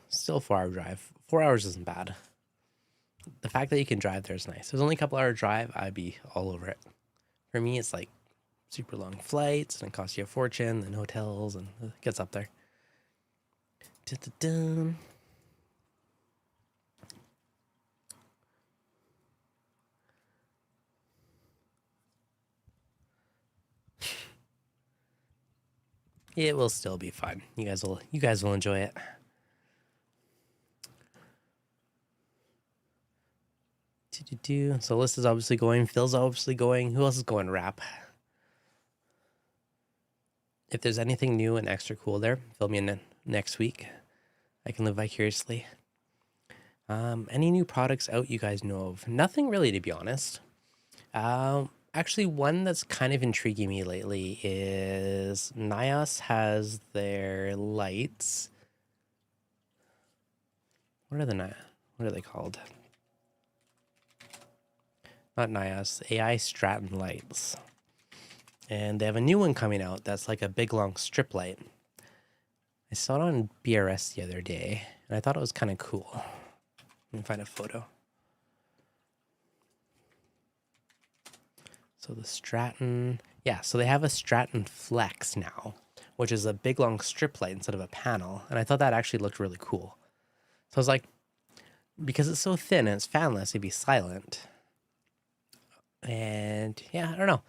Still 4-hour drive. 4 hours isn't bad. The fact that you can drive there is nice. If it was only a couple hour drive, I'd be all over it. For me, it's super long flights, and it costs you a fortune, and hotels, and it gets up there. Dun-dun-dun. It will still be fun. You guys will enjoy it. So Alyssa's obviously going. Phil's obviously going. Who else is going? Rap. If there's anything new and extra cool there, fill me in next week. I can live vicariously. Any new products out you guys know of? Nothing really, to be honest. Actually, one that's kind of intriguing me lately is Nios has their lights. What are they called? Not Nios, AI Stratton lights. And they have a new one coming out that's like a big long strip light. I saw it on BRS the other day, and I thought it was kind of cool. Let me find a photo. So the Stratton, yeah, so they have a Stratton Flex now. which is a big long strip light instead of a panel. And I thought that actually looked really cool. So I was like, because it's so thin and it's fanless, it'd be silent. And yeah, I don't know.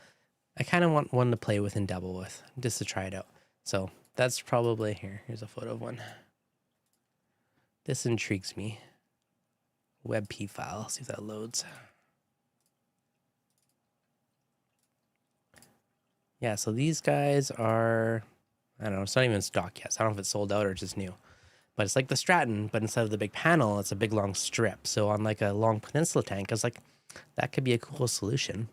I kind of want one to play with and dabble with just to try it out. So that's probably here's a photo of one. This intrigues me. WebP file, see if that loads. Yeah, so these guys are, I don't know, it's not even in stock yet. So I don't know if it's sold out or just new. But it's like the Stratton, but instead of the big panel, it's a big long strip. So on like a long peninsula tank, I was like, that could be a cool solution.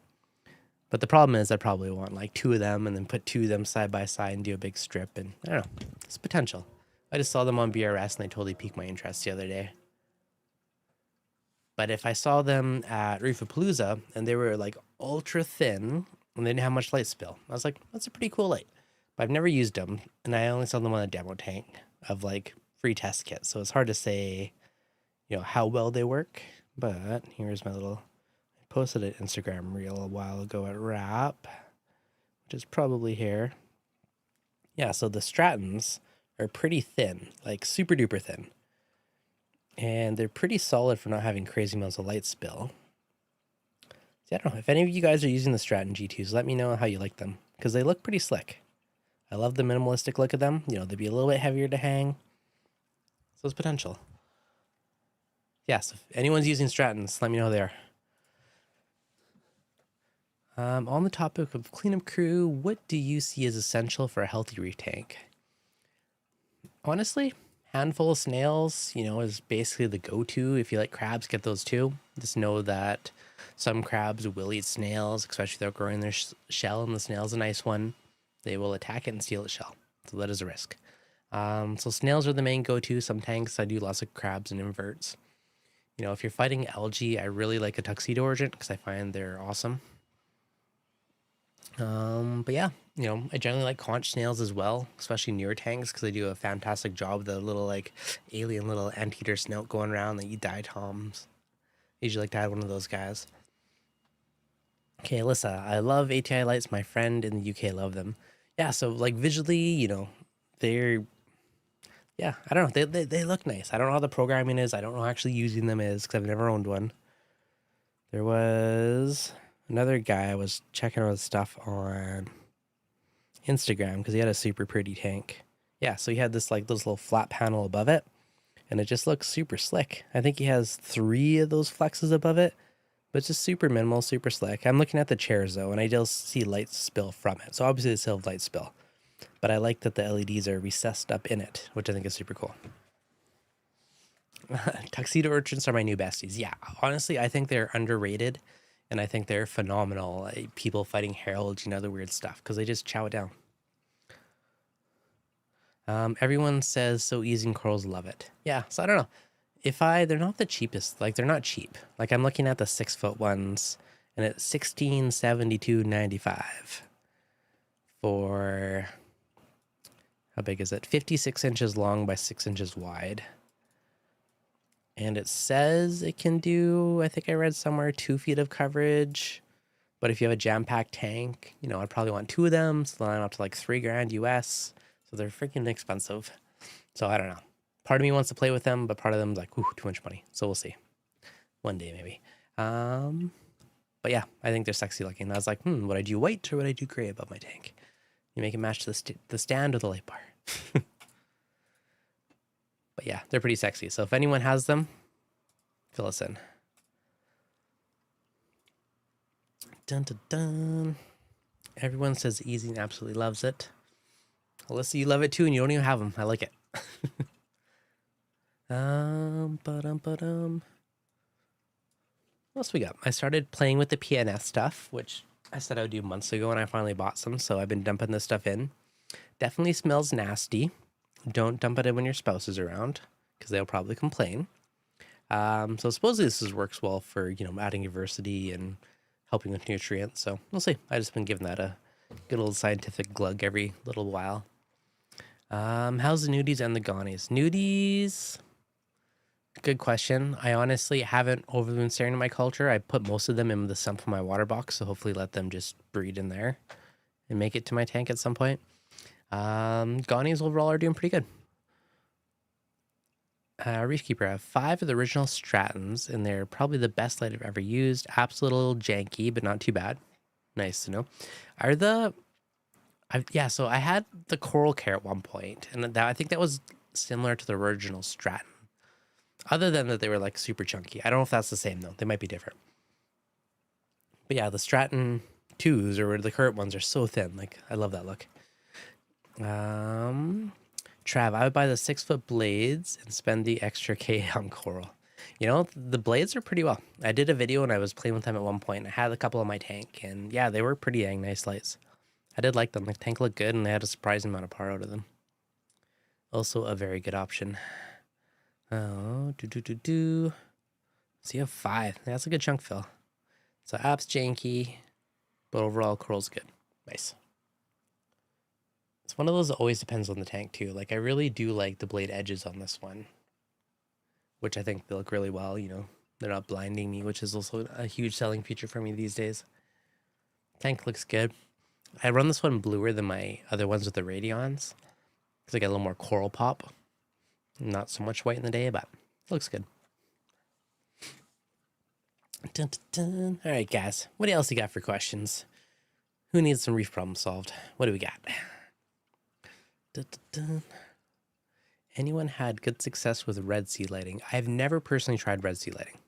But the problem is I probably want like 2 of them and then put 2 of them side by side and do a big strip. And I don't know, it's potential. I just saw them on BRS and they totally piqued my interest the other day. But if I saw them at Reefapalooza and they were like ultra thin and they didn't have much light spill, I was like, that's a pretty cool light. But I've never used them, and I only saw them on a demo tank of like free test kit. So it's hard to say, you know, how well they work. But here's my little, I posted an Instagram reel a while ago at Wrap, which is probably here. Yeah, so the Strattons are pretty thin, like super duper thin. And they're pretty solid for not having crazy amounts of light spill. See, I don't know, if any of you guys are using the Stratton G2s, let me know how you like them, because they look pretty slick. I love the minimalistic look of them. You know, they'd be a little bit heavier to hang. So it's potential. Yes, if anyone's using Strattons, let me know who they are. On the topic of cleanup crew, what do you see as essential for a healthy reef tank? Honestly, handful of snails, you know, is basically the go-to. If you like crabs, get those too. Just know that some crabs will eat snails, especially if they're growing their shell, and the snail's a nice one. They will attack it and steal its shell. So that is a risk. So snails are the main go-to. Some tanks, I do lots of crabs and inverts. You know, if you're fighting algae, I really like a tuxedo urgent because I find they're awesome. But yeah, you know, I generally like conch snails as well, especially newer tanks, because they do a fantastic job with the little like alien little anteater snout going around. They eat diatoms. I usually like to add one of those guys. Okay, Alyssa, I love ATI lights. My friend in the UK love them. Yeah, so like visually, you know, they're, yeah, I don't know, they look nice. I don't know how the programming is. I don't know how actually using them is because I've never owned one. There was another guy I was checking out his stuff on Instagram because he had a super pretty tank. Yeah, so he had this like this little flat panel above it, and it just looks super slick. I think he has 3 of those flexes above it, but it's just super minimal, super slick. I'm looking at the chairs though, and I still see light spill from it. So obviously it's still light spill, but I like that the LEDs are recessed up in it, which I think is super cool. Tuxedo urchins are my new besties. Yeah, honestly, I think they're underrated, and I think they're phenomenal. Like, people fighting heralds and other weird stuff because they just chow it down. Everyone says so easy and corals love it. Yeah, so I don't know. They're not the cheapest. Like, they're not cheap. Like, I'm looking at the 6-foot ones, and it's $1672.95 for, how big is it? 56 inches long by 6 inches wide. And it says it can do, I think I read somewhere, 2 feet of coverage. But if you have a jam-packed tank, you know, I'd probably want 2 of them. So then I'm up to like $3,000 US. So they're freaking expensive. So I don't know. Part of me wants to play with them, but part of them's like, ooh, too much money. So we'll see. One day maybe. But yeah, I think they're sexy looking. And I was like, would I do white or would I do gray above my tank? You make it match the stand or the light bar. But yeah, they're pretty sexy. So if anyone has them, fill us in. Dun, dun, dun. Everyone says easy and absolutely loves it. Alyssa, you love it too, and you don't even have them. I like it. What else we got? I started playing with the PNS stuff, which I said I would do months ago, and I finally bought some, so I've been dumping this stuff in. Definitely smells nasty. Don't dump it in when your spouse is around, because they'll probably complain. So supposedly this works well for, you know, adding diversity and helping with nutrients. So we'll see. I just been giving that a good old scientific glug every little while. How's the nudies and the gonnies? Nudies, good question. I honestly haven't overly been staring at my culture. I put most of them in the sump of my water box, so hopefully let them just breed in there and make it to my tank at some point. Ghanies overall are doing pretty good. Reefkeeper, I have 5 of the original Stratons, and they're probably the best light I've ever used. Absolute little janky, but not too bad. Nice to know. Are the... yeah, so I had the coral care at one point, and that, I think that was similar to the original Stratton. Other than that, they were like super chunky. I don't know if that's the same though. They might be different. But yeah, the Stratton 2s or the current ones are so thin. Like, I love that look. Trav, I would buy the 6-foot blades and spend the extra K on coral. You know, the blades are pretty well. I did a video and I was playing with them at one point. I had a couple on my tank, and yeah, they were pretty dang nice lights. I did like them. The tank looked good, and they had a surprising amount of power out of them. Also a very good option. Oh, so you have 5. That's a good chunk fill. So app's janky, but overall coral's good. Nice. It's one of those that always depends on the tank too. Like, I really do like the blade edges on this one, which I think they look really well. You know, they're not blinding me, which is also a huge selling feature for me these days. Tank looks good. I run this one bluer than my other ones with the Radions, because I get a little more coral pop. Not so much white in the day, but looks good. Dun, dun, dun. All right, guys. What else you got for questions? Who needs some reef problem solved? What do we got? Dun, dun, dun. Anyone had good success with red sea lighting? I've never personally tried red sea lighting.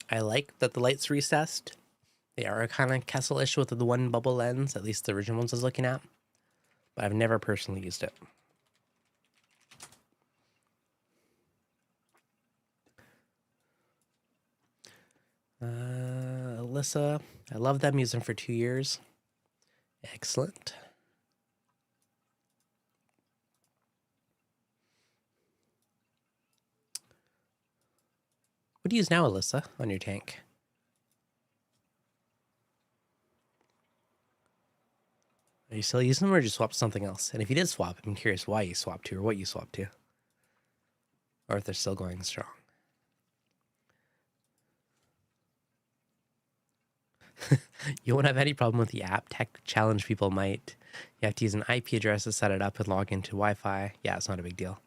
I like that the light's recessed. They are kind of Kessel-ish with the one bubble lens, at least the original ones I was looking at. But I've never personally used it. Alyssa, I love them. Used them for 2 years. Excellent. What do you use now, Alyssa, on your tank? Are you still using them, or just swap to something else? And if you did swap, I'm curious why you swapped to or what you swapped to. Or if they're still going strong. You won't have any problem with the app. Tech challenge people might. You have to use an IP address to set it up and log into Wi-Fi. Yeah, it's not a big deal.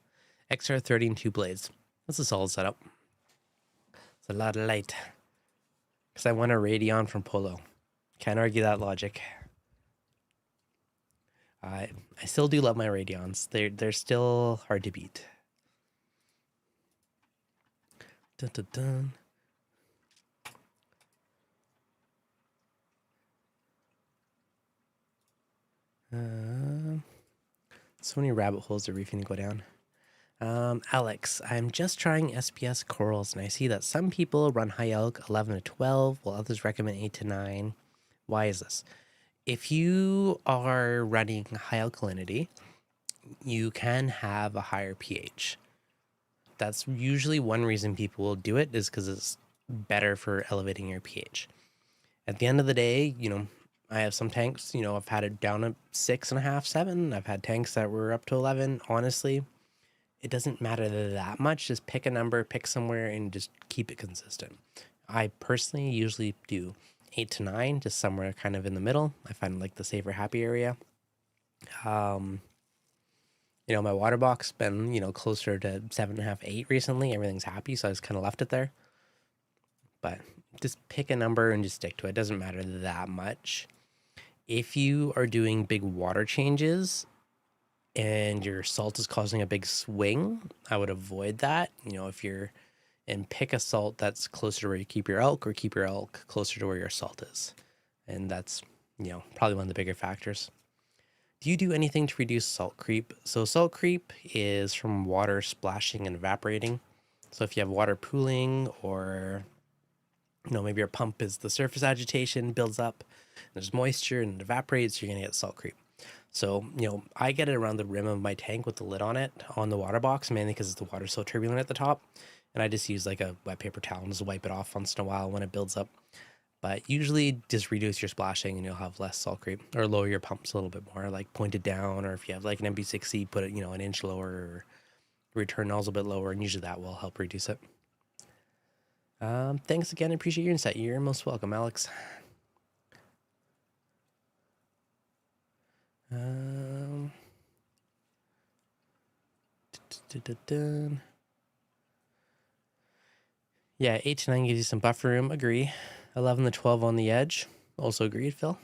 XR30 and 2 blades. That's a solid setup. It's a lot of light. Because I want a Radeon from Polo. Can't argue that logic. I still do love my Radeons. They're still hard to beat. Dun, dun, dun. So many rabbit holes to reefing to go down. Alex, I'm just trying SPS corals, and I see that some people run high elk 11 to 12, while others recommend 8 to 9. Why is this? If you are running high alkalinity, you can have a higher pH. That's usually one reason people will do it, is because it's better for elevating your pH. At the end of the day, you know, I have some tanks, you know, I've had it down at 6.5, 7. I've had tanks that were up to 11. Honestly, it doesn't matter that much. Just pick a number, pick somewhere, and just keep it consistent. I personally usually do 8 to 9, just somewhere kind of in the middle. I find like the safer, happy area. You know, my water box been, you know, closer to 7.5, 8 recently. Everything's happy, so I just kind of left it there. But just pick a number and just stick to it. It doesn't matter that much. If you are doing big water changes and your salt is causing a big swing, I would avoid that. You know, if you're, and pick a salt that's closer to where you keep your elk, or keep your elk closer to where your salt is. And that's, you know, probably one of the bigger factors. Do you do anything to reduce salt creep? So salt creep is from water splashing and evaporating. So if you have water pooling, or, you know, maybe your pump is the surface agitation builds up, there's moisture and it evaporates, you're going to get salt creep. So, you know, I get it around the rim of my tank with the lid on it on the water box, mainly because the water's so turbulent at the top. And I just use like a wet paper towel and just wipe it off once in a while when it builds up. But usually just reduce your splashing and you'll have less salt creep, or lower your pumps a little bit more, like point it down, or if you have like an MB6C, put it, you know, an inch lower, or return nozzle a bit lower, and usually that will help reduce it. Thanks again. I appreciate your insight. You're most welcome, Alex. Um, dun. Yeah, 8 to 9 gives you some buffer room. Agree. 11 to 12 on the edge. Also agreed, Phil.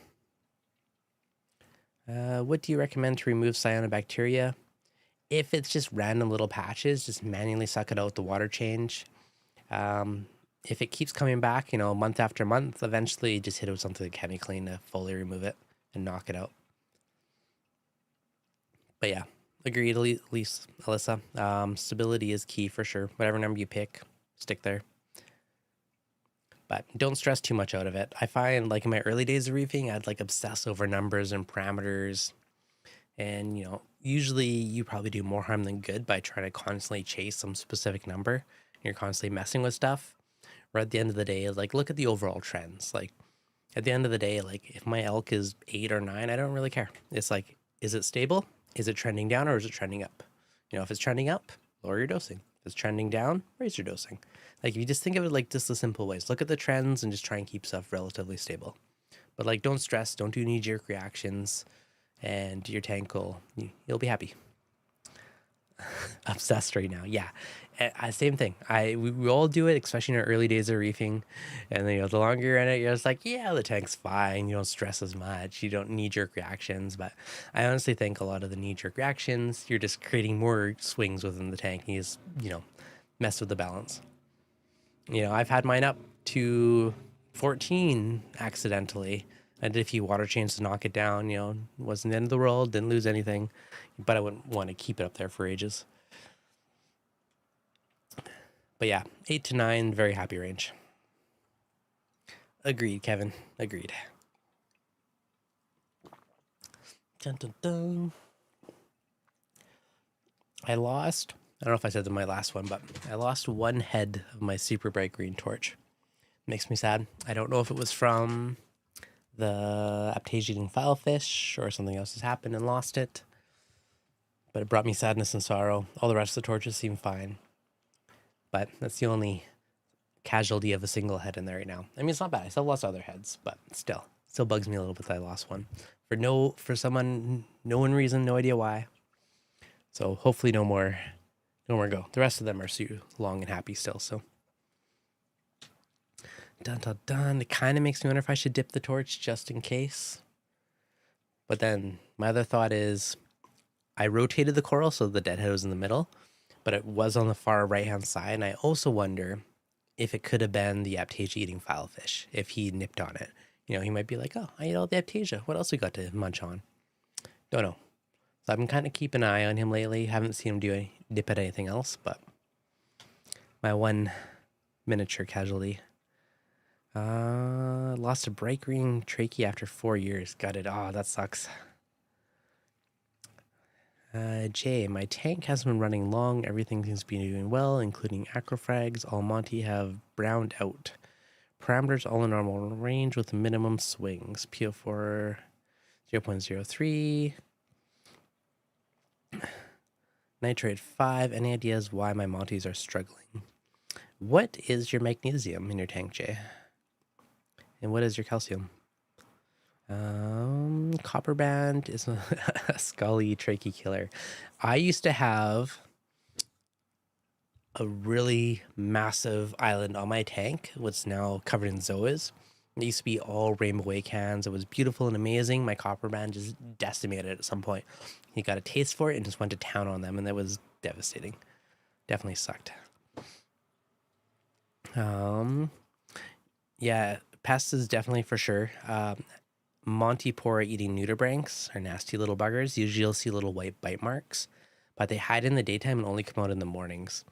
What do you recommend to remove cyanobacteria? If it's just random little patches, just manually suck it out with the water change. If it keeps coming back, month after month, eventually just hit it with something like Chemi Clean to fully remove it and knock it out. But yeah, agreed, at least, Alyssa. Stability is key for sure. Whatever number you pick, stick there. But don't stress too much out of it. I find, like, in my early days of reefing, I'd like obsess over numbers and parameters. And, usually you probably do more harm than good by trying to constantly chase some specific number. You're constantly messing with stuff. Or at the end of the day, like, look at the overall trends. Like, at the end of the day, like, if my elk is 8 or 9, I don't really care. It's like, is it stable? Is it trending down or is it trending up? If it's trending up, lower your dosing. If it's trending down, raise your dosing. Like, if you just think of it like just the simple ways, look at the trends and just try and keep stuff relatively stable. But, like, don't stress, don't do knee-jerk reactions, and your tank you'll be happy. Obsessed right now. Yeah. Same thing. We all do it, especially in our early days of reefing. And then, the longer you're in it, you're just like, yeah, the tank's fine. You don't stress as much. You don't knee-jerk reactions. But I honestly think a lot of the knee-jerk reactions, you're just creating more swings within the tank. And you just, mess with the balance. I've had mine up to 14 accidentally. I did a few water changes to knock it down. Wasn't the end of the world. Didn't lose anything. But I wouldn't want to keep it up there for ages. But yeah, 8 to 9, very happy range. Agreed, Kevin. Agreed. Dun, dun, dun. I don't know if I said in my last one, but I lost one head of my super bright green torch. Makes me sad. I don't know if it was from the aptasia eating filefish or something else has happened and lost it. But it brought me sadness and sorrow. All the rest of the torches seem fine. But that's the only casualty of a single head in there right now. I mean, it's not bad. I still lost other heads, but still bugs me a little bit that I lost one for someone, no one reason, no idea why. So hopefully no more go. The rest of them are long and happy still. So dun dun dun. It kind of makes me wonder if I should dip the torch just in case. But then my other thought is, I rotated the coral so the deadhead was in the middle, but it was on the far right-hand side. And I also wonder if it could have been the aptasia eating filefish, if he nipped on it. He might be like, oh, I ate all the aptasia. What else we got to munch on? Don't know. So I've been kind of keeping an eye on him lately. Haven't seen him dip at anything else, but my one miniature casualty. Lost a bright green trachea after 4 years. Got it. Oh, that sucks. Jay, my tank has been running long. Everything seems to be doing well, including acrofrags. All Monty have browned out. Parameters all in normal range with minimum swings. PO4 0.03. Nitrate 5. Any ideas why my Monties are struggling? What is your magnesium in your tank, Jay? And what is your calcium? Copper band is a scully trachea killer. I used to have a really massive island on my tank, what's now covered in zoas. It used to be all rainbow wake cans. It was beautiful and amazing. My copper band just decimated it at some point. He got a taste for it and just went to town on them, and that was devastating. Definitely sucked. Yeah, Pest is definitely for sure. Montipora eating nudibranchs are nasty little buggers. Usually you'll see little white bite marks, but they hide in the daytime and only come out in the mornings.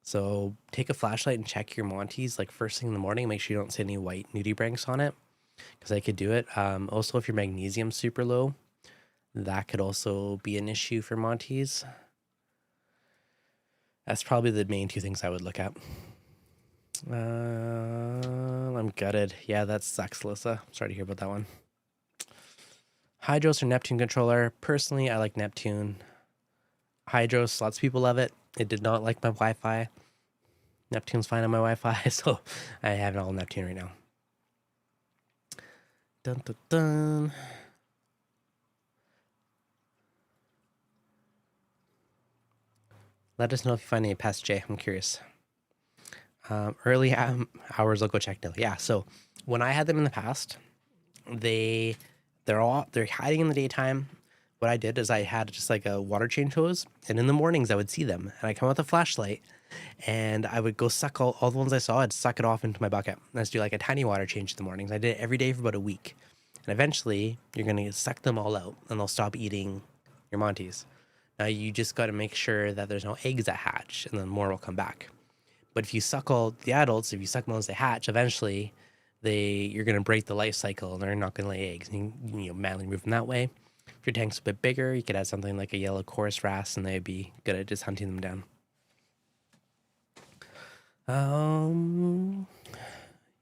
So take a flashlight and check your Monties like first thing in the morning. Make sure you don't see any white nudibranchs on it, because I could do it. Also, if your magnesium's super low, that could also be an issue for Monties. That's probably the main two things I would look at. I'm gutted. Yeah, that sucks, Alyssa. Sorry to hear about that one. Hydros or Neptune controller. Personally, I like Neptune. Hydros, lots of people love it. It did not like my Wi-Fi. Neptune's fine on my Wi-Fi, so I have it all Neptune right now. Dun dun dun. Let us know if you find any pests, Jay. I'm curious. Early hours, I'll go check now. Yeah, so when I had them in the past, they're hiding in the daytime. What I did is I had just like a water change hose, and in the mornings I would see them, and I come out with a flashlight, and I would go suck all the ones I saw. I'd suck it off into my bucket. And I'd do like a tiny water change in the mornings. I did it every day for about a week, and eventually you're gonna suck them all out, and they'll stop eating your Monties. Now you just got to make sure that there's no eggs that hatch, and then more will come back. But if you suck all the adults, if you suck them as they hatch, eventually you're going to break the life cycle and they're not going to lay eggs. And you manually move them that way. If your tank's a bit bigger, you could add something like a yellow chorus wrasse, and they'd be good at just hunting them down.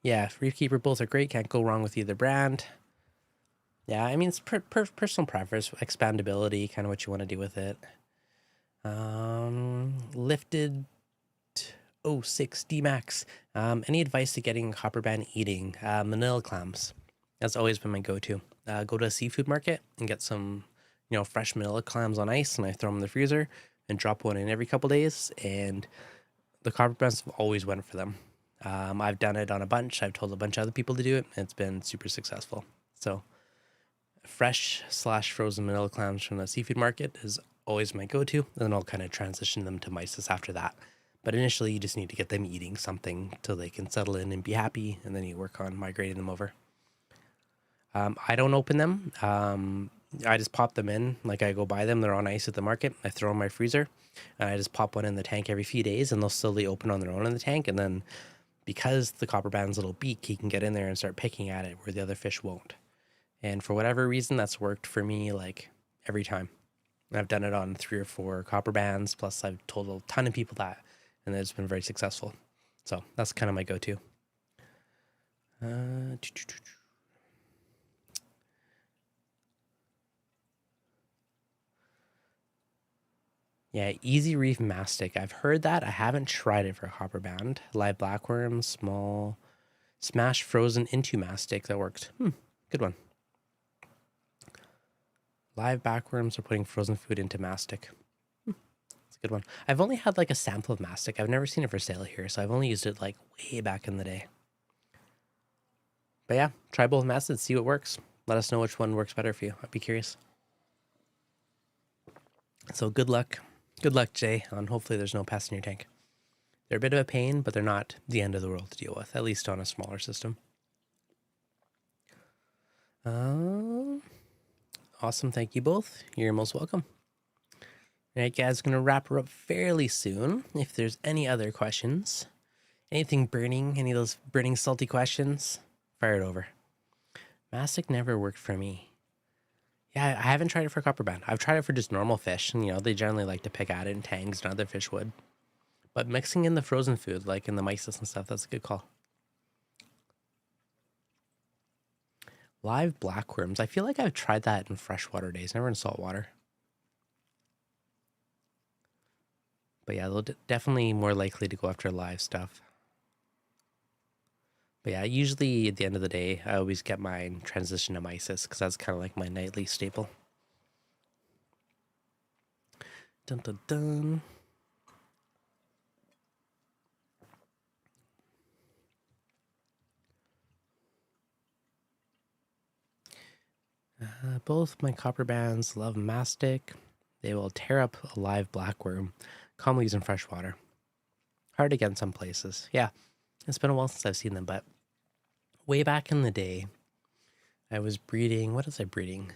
Yeah, Reef Keeper both are great. Can't go wrong with either brand. Yeah, I mean, it's personal preference, expandability, kind of what you want to do with it. Lifted 06 D-Max. Any advice to getting copper band eating? Manila clams. That's always been my go-to. Go to a seafood market and get some, fresh manila clams on ice, and I throw them in the freezer and drop one in every couple days, and the copper bands have always went for them. I've done it on a bunch. I've told a bunch of other people to do it, and it's been super successful. So fresh/frozen manila clams from the seafood market is always my go-to, and then I'll kind of transition them to mysis after that. But initially, you just need to get them eating something till they can settle in and be happy, and then you work on migrating them over. I don't open them. I just pop them in. Like, I go buy them. They're on ice at the market. I throw them in my freezer. And I just pop one in the tank every few days, and they'll slowly open on their own in the tank. And then because the copper band's little beak, he can get in there and start picking at it where the other fish won't. And for whatever reason, that's worked for me like every time. I've done it on 3 or 4 copper bands. Plus, I've told a ton of people that, and it's been very successful. So that's kind of my go-to. Yeah, Easy Reef Mastic. I've heard that. I haven't tried it for a copper band. Live blackworm, small, smash frozen into mastic. That worked. Good one. Live backworms are putting frozen food into mastic. It's a good one. I've only had like a sample of mastic. I've never seen it for sale here, so I've only used it like way back in the day. But yeah, try both methods, see what works. Let us know which one works better for you. I'd be curious. So good luck. Good luck, Jay, on hopefully there's no pests in your tank. They're a bit of a pain, but they're not the end of the world to deal with, at least on a smaller system. Awesome. Thank you both. You're most welcome. All right, guys, going to wrap her up fairly soon. If there's any other questions, anything burning, any of those burning salty questions, fire it over. Mastic never worked for me. Yeah, I haven't tried it for copper band. I've tried it for just normal fish, and they generally like to pick at it in tanks, and other fish would. But mixing in the frozen food, like in the mysis and stuff, that's a good call. Live blackworms. I feel like I've tried that in freshwater days, never in saltwater. But yeah, they're definitely more likely to go after live stuff. But yeah, usually at the end of the day, I always get mine transition to mysis because that's kind of like my nightly staple. Dun dun dun. Both my copper bands love mastic. They will tear up a live blackworm, commonly used in freshwater. Hard to get in some places. Yeah, it's been a while since I've seen them, but way back in the day, I was breeding, what was I breeding?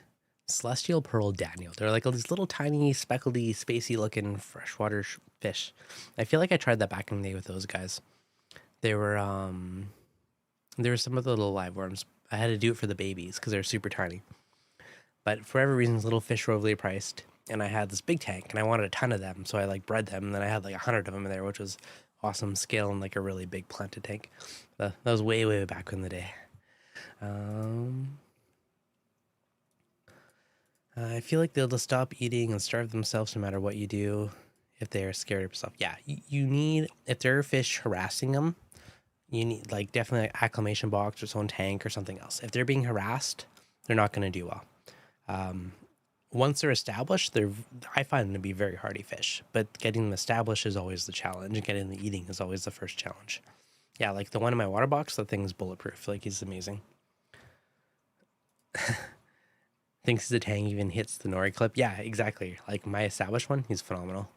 Celestial Pearl Daniel. They're like these little tiny, speckledy, spacey looking freshwater fish. I feel like I tried that back in the day with those guys. There were some of the little live worms. I had to do it for the babies because they're super tiny. But for whatever reason, little fish were overly priced. And I had this big tank and I wanted a ton of them. So I bred them. And then I had 100 of them in there, which was awesome scale in a really big planted tank. That was way, way back in the day. I feel like they'll just stop eating and starve themselves no matter what you do if they are scared of stuff. Yeah, you need, if there are fish harassing them, you need definitely an acclimation box or its own tank or something else. If they're being harassed, they're not going to do well. once they're established, I find them to be very hardy fish. But getting them established is always the challenge, and getting them eating is always the first challenge. Yeah, like the one in my water box, the thing's bulletproof. Like, he's amazing. Thinks the tang even hits the nori clip. Yeah, exactly. Like my established one, he's phenomenal.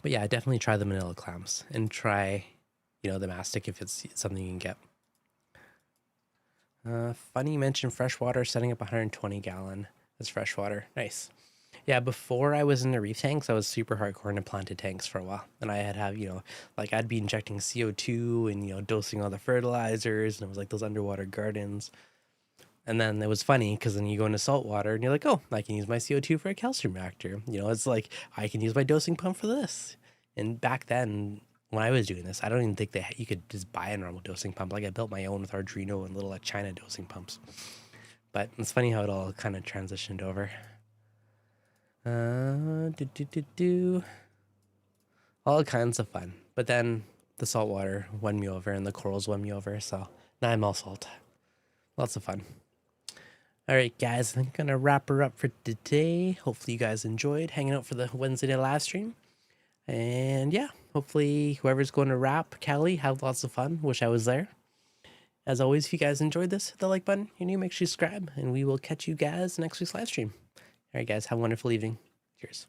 But yeah, definitely try the manila clams and try, the mastic if it's something you can get. Funny you mentioned freshwater, setting up 120 gallon as freshwater. Nice. Yeah, before I was in the reef tanks, I was super hardcore into planted tanks for a while. And I I'd be injecting CO2 and, dosing all the fertilizers. And it was like those underwater gardens. And then it was funny because then you go into saltwater and you're like, oh, I can use my CO2 for a calcium reactor. It's like, I can use my dosing pump for this. And back then, when I was doing this, I don't even think you could just buy a normal dosing pump. Like I built my own with Arduino and little China dosing pumps. But it's funny how it all kind of transitioned over. All kinds of fun. But then the saltwater won me over and the corals won me over. So now I'm all salt. Lots of fun. All right, guys, I'm going to wrap her up for today. Hopefully you guys enjoyed hanging out for the Wednesday night live stream. And yeah, hopefully whoever's going to wrap, Callie, have lots of fun. Wish I was there. As always, if you guys enjoyed this, hit the like button. You're new, make sure you subscribe. And we will catch you guys next week's live stream. All right, guys, have a wonderful evening. Cheers.